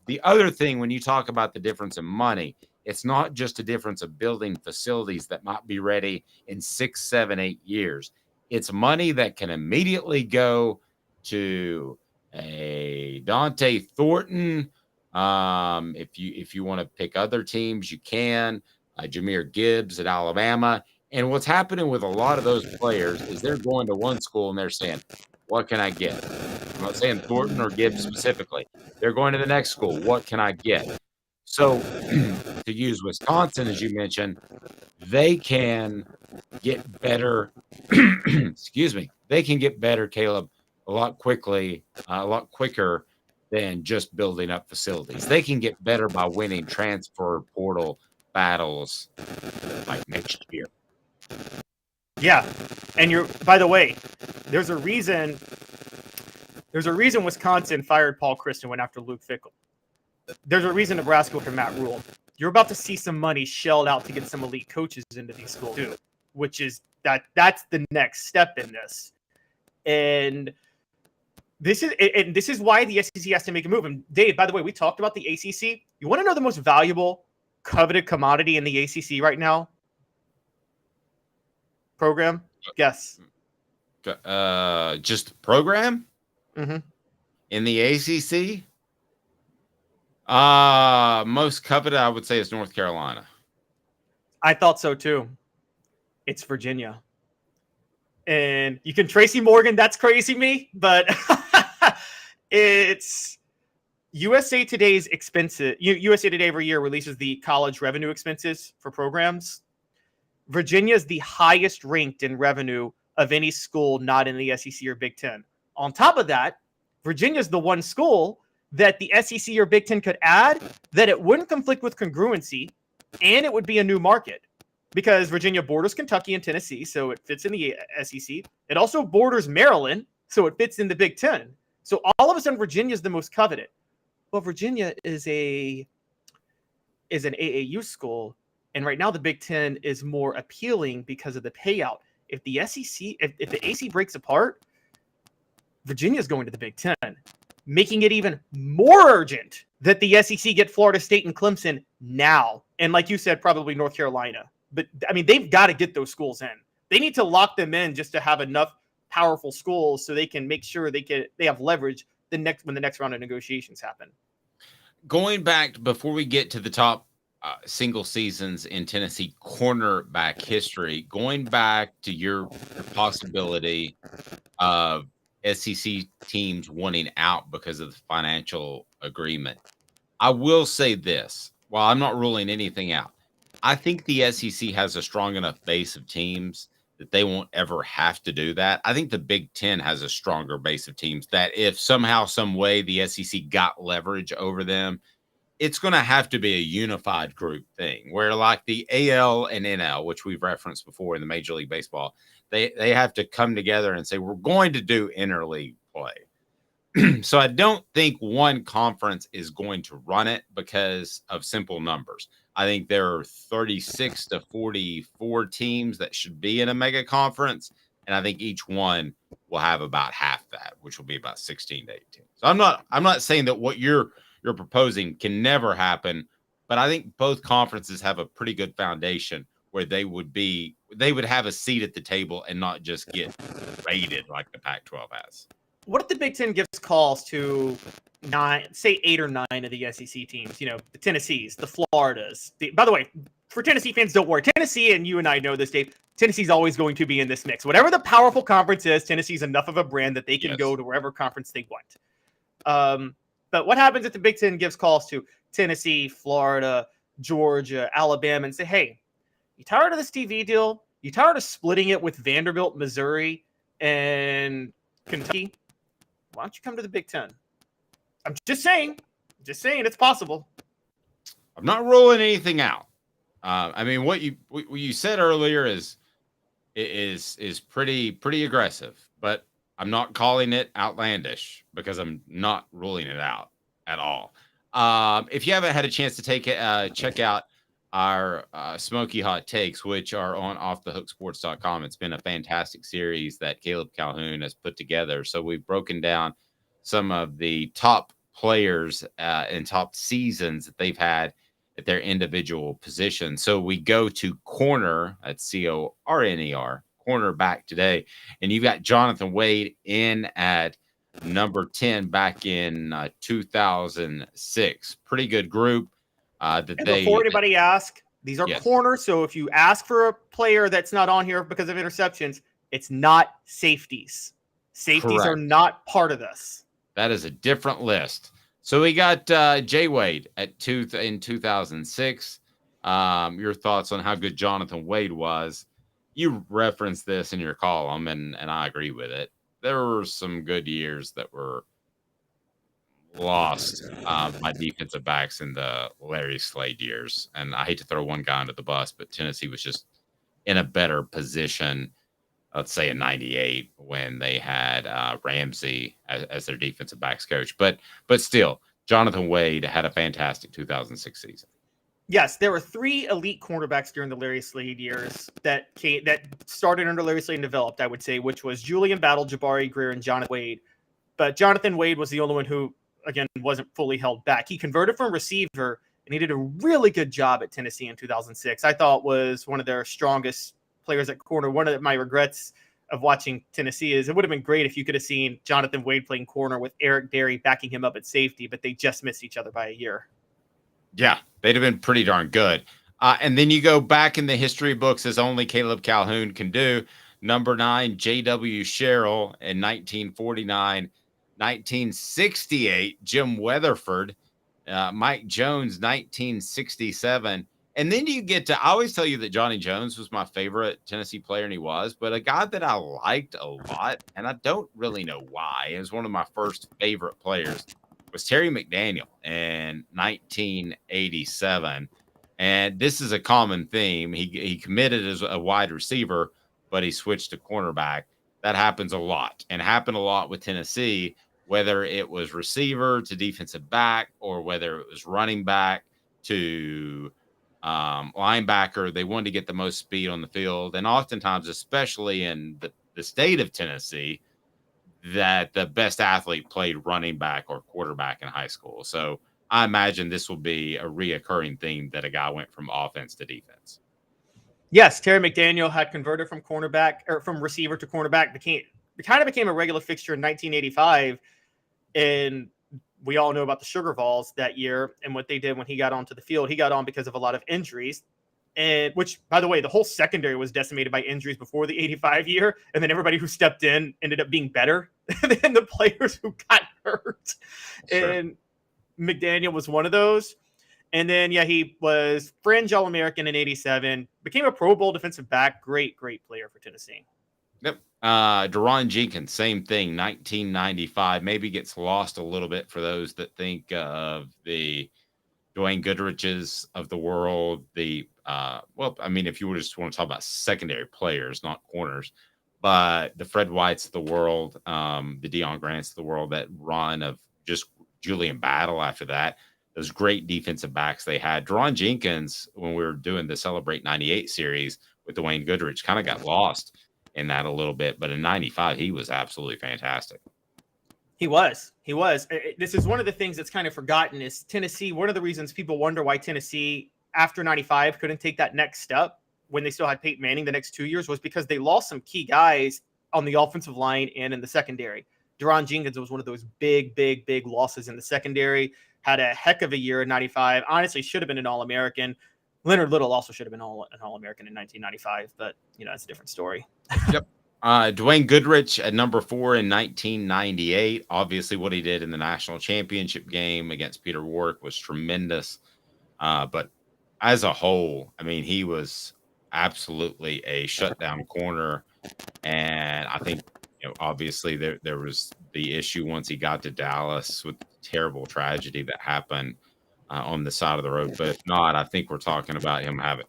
The other thing, when you talk about the difference in money, it's not just a difference of building facilities that might be ready in 6, 7, 8 years. It's money that can immediately go to a Dante Thornton. If you want to pick other teams, you can. Jahmyr Gibbs at Alabama. And what's happening with a lot of those players is they're going to one school and they're saying, what can I get? I'm not saying Thornton or Gibbs specifically. They're going to the next school. What can I get? So to use Wisconsin, as you mentioned, they can get better. Excuse me. They can get better, Caleb, a lot quicker than just building up facilities. They can get better by winning transfer portal battles like next year. Yeah. And by the way, there's a reason Wisconsin fired Paul Chryst and went after Luke Fickell. There's a reason Nebraska went for Matt Rule. You're about to see some money shelled out to get some elite coaches into these schools too, which is that's the next step in this. And this is why the SEC has to make a move. And Dave, by the way, we talked about the ACC. You want to know the most valuable, coveted commodity in the ACC right now? Program? Guess. Just program? Mm-hmm. In the ACC? Most coveted, I would say, is North Carolina. I thought so too. It's Virginia. And you can Tracy Morgan, that's crazy me, but it's USA Today's expenses. USA Today every year releases the college revenue expenses for programs. Virginia is the highest ranked in revenue of any school not in the SEC or Big Ten. On top of that, Virginia is the one school that the SEC or Big Ten could add that it wouldn't conflict with congruency and it would be a new market because Virginia borders Kentucky and Tennessee, so it fits in the SEC. It also borders Maryland, so it fits in the Big Ten. So all of a sudden, Virginia is the most coveted. Well, Virginia is an AAU school, and right now the Big Ten is more appealing because of the payout. If the SEC, if the AC breaks apart, Virginia is going to the Big Ten, making it even more urgent that the SEC get Florida State and Clemson now. And like you said, probably North Carolina. But, I mean, they've got to get those schools in. They need to lock them in just to have enough powerful schools so they can make sure they have leverage when the next round of negotiations happen. Going back, before we get to the top single seasons in Tennessee cornerback history, going back to your possibility of SEC teams wanting out because of the financial agreement, I will say this. While I'm not ruling anything out, I think the SEC has a strong enough base of teams that they won't ever have to do that. I think the Big Ten has a stronger base of teams that if somehow, some way the SEC got leverage over them, it's going to have to be a unified group thing where like the AL and NL, which we've referenced before in the Major League Baseball, they have to come together and say, we're going to do interleague play. So I don't think one conference is going to run it because of simple numbers. I think there are 36 to 44 teams that should be in a mega conference. And I think each one will have about half that, which will be about 16 to 18. So I'm not saying that what you're proposing can never happen, but I think both conferences have a pretty good foundation where they would have a seat at the table and not just get raided like the Pac-12 has. What if the Big Ten gives calls to 8 or 9 of the SEC teams? You know, the Tennessees, the Floridas. By the way, for Tennessee fans, don't worry. Tennessee, and you and I know this, Dave, Tennessee's always going to be in this mix. Whatever the powerful conference is, Tennessee's enough of a brand that they can go to wherever conference they want. But what happens if the Big Ten gives calls to Tennessee, Florida, Georgia, Alabama and say, hey, you tired of this TV deal? You tired of splitting it with Vanderbilt, Missouri, and Kentucky? Why don't you come to the Big Ten? I'm just saying it's possible. I'm not ruling anything out. I mean, what you said earlier is pretty aggressive, but I'm not calling it outlandish because I'm not ruling it out at all. If you haven't had a chance to check out our Smoky Hot Takes, which are on offthehooksports.com, it's been a fantastic series that Caleb Calhoun has put together. So we've broken down some of the top players and top seasons that they've had at their individual positions. So we go to corner, that's CORNER, cornerback today, and you've got Jonathan Wade in at number 10 back in 2006. Pretty good group. Before anybody asks, these are corners. So if you ask for a player that's not on here because of interceptions, it's not safeties. Safeties Correct. are not part of this. That is a different list. So we got Jay Wade in 2006. Your thoughts on how good Jonathan Wade was? You referenced this in your column, and I agree with it. There were some good years that were lost by defensive backs in the Larry Slade years. And I hate to throw one guy under the bus, but Tennessee was just in a better position, let's say in 98, when they had Ramsey as their defensive backs coach. But still, Jonathan Wade had a fantastic 2006 season. Yes, there were 3 elite cornerbacks during the Larry Slade years that started under Larry Slade and developed, I would say, which was Julian Battle, Jabari Greer, and Jonathan Wade. But Jonathan Wade was the only one who, again, wasn't fully held back. He converted from receiver, and he did a really good job at Tennessee in 2006. I thought was one of their strongest players at corner. One of my regrets of watching Tennessee is it would have been great if you could have seen Jonathan Wade playing corner with Eric Berry backing him up at safety, but they just missed each other by a year. Yeah, they'd have been pretty darn good. And then you go back in the history books as only Caleb Calhoun can do. Number 9, J.W. Sherrill in 1949. 1968, Jim Weatherford. Mike Jones, 1967. And then you get to, I always tell you that Johnny Jones was my favorite Tennessee player, and he was, but a guy that I liked a lot, and I don't really know why, it was one of my first favorite players, was Terry McDaniel in 1987. And this is a common theme. He committed as a wide receiver, but he switched to cornerback. That happens a lot, and happened a lot with Tennessee, whether it was receiver to defensive back or whether it was running back to linebacker. They wanted to get the most speed on the field. And oftentimes, especially in the state of Tennessee, that the best athlete played running back or quarterback in high school. So I imagine this will be a reoccurring theme that a guy went from offense to defense. Yes, Terry McDaniel had converted from cornerback or from receiver to cornerback, became a regular fixture in 1985. And we all know about the Sugar Vols that year and what they did when he got onto the field. He got on because of a lot of injuries, and which, by the way, the whole secondary was decimated by injuries before the 85 year. And then everybody who stepped in ended up being better than the players who got hurt. Sure. And McDaniel was one of those. And then, he was fringe All-American in 87, became a Pro Bowl defensive back. Great player for Tennessee. Yep. Deron Jenkins, same thing, 1995. Maybe gets lost a little bit for those that think of the Dwayne Goodriches of the world. If you just want to talk about secondary players, not corners, but the Fred Whites of the world, the Deion Grants of the world, that run of just Julian Battle after that. Those great defensive backs they had. Deron Jenkins, when we were doing the Celebrate 98 series with Dwayne Goodrich, kind of got lost in that a little bit. But in 95, he was absolutely fantastic. He was. This is one of the things that's kind of forgotten is Tennessee. One of the reasons people wonder why Tennessee, after 95, couldn't take that next step when they still had Peyton Manning the next 2 years was because they lost some key guys on the offensive line and in the secondary. Deron Jenkins was one of those big losses in the secondary. Had a heck of a year in 95. Honestly, should have been an All-American. Leonard Little also should have been an All-American in 1995, but, that's a different story. Yep. Dwayne Goodrich at number 4 in 1998. Obviously, what he did in the national championship game against Peter Warwick was tremendous. But as a whole, I mean, he was absolutely a shutdown corner. And I think, obviously there was the issue once he got to Dallas with the terrible tragedy that happened on the side of the road. But if not, I think we're talking about him having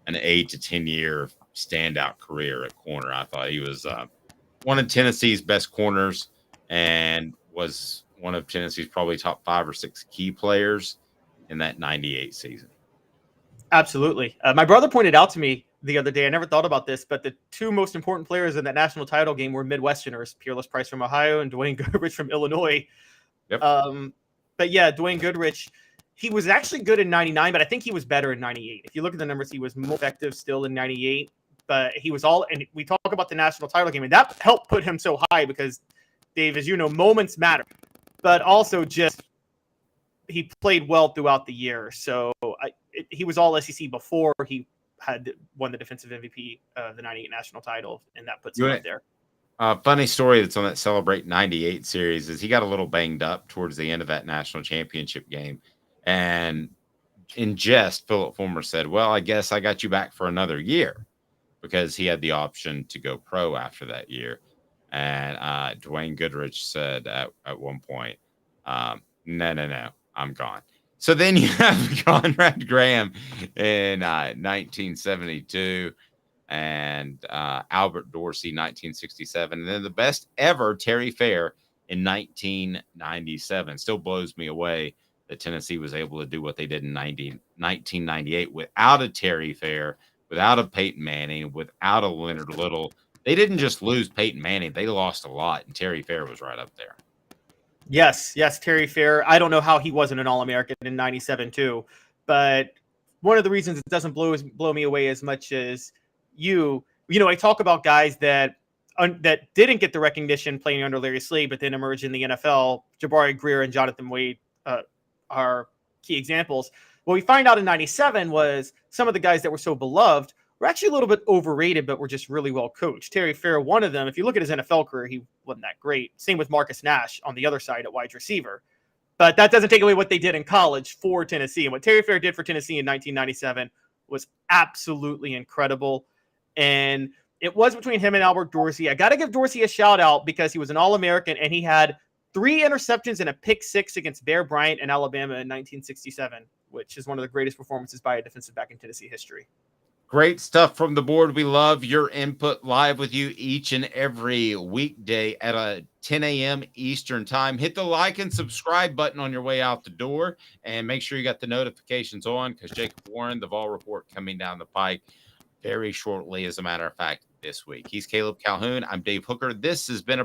an 8 to 10 year standout career at corner. I thought he was one of Tennessee's best corners and was one of Tennessee's probably top 5 or 6 key players in that 98 season. Absolutely. My brother pointed out to me the other day, I never thought about this, but the 2 most important players in that national title game were Midwesterners, Peerless Price from Ohio and Dwayne Goodrich from Illinois. Yep. But yeah, Dwayne Goodrich, he was actually good in 99, but I think he was better in 98. If you look at the numbers, he was more effective still in 98, but he was and we talk about the national title game, and that helped put him so high because, Dave, as you know, moments matter, but also just he played well throughout the year. So he was all SEC before he had won the defensive MVP of the 98 national title, and that puts him up there. Funny story that's on that Celebrate 98 series is he got a little banged up towards the end of that national championship game. And in jest, Philip Fulmer said, well, I guess I got you back for another year because he had the option to go pro after that year. And Dwayne Goodrich said at one point, no, I'm gone. So then you have Conrad Graham in 1972 and Albert Dorsey 1967. And then the best ever, Terry Fair in 1997. Still blows me away that Tennessee was able to do what they did in 1998 without a Terry Fair, without a Peyton Manning, without a Leonard Little. They didn't just lose Peyton Manning. They lost a lot, and Terry Fair was right up there. Yes, Terry Fair. I don't know how he wasn't an All-American in 97 too, but one of the reasons it doesn't blow me away as much as I talk about guys that didn't get the recognition playing under Larry Slade, but then emerged in the NFL. Jabari Greer and Jonathan Wade are key examples. What we find out in 97 was some of the guys that were so beloved were actually a little bit overrated, but were just really well coached. Terry Fair, one of them. If you look at his NFL career, he wasn't that great. Same with Marcus Nash on the other side at wide receiver. But that doesn't take away what they did in college for Tennessee. And what Terry Fair did for Tennessee in 1997 was absolutely incredible. And it was between him and Albert Dorsey. I got to give Dorsey a shout out because he was an All-American and he had 3 interceptions and a pick 6 against Bear Bryant in Alabama in 1967, which is one of the greatest performances by a defensive back in Tennessee history. Great stuff from the board. We love your input live with you each and every weekday at 10 a.m. Eastern time. Hit the like and subscribe button on your way out the door and make sure you got the notifications on because Jacob Warren, the Vol Report coming down the pike very shortly, as a matter of fact, this week. He's Caleb Calhoun. I'm Dave Hooker. This has been a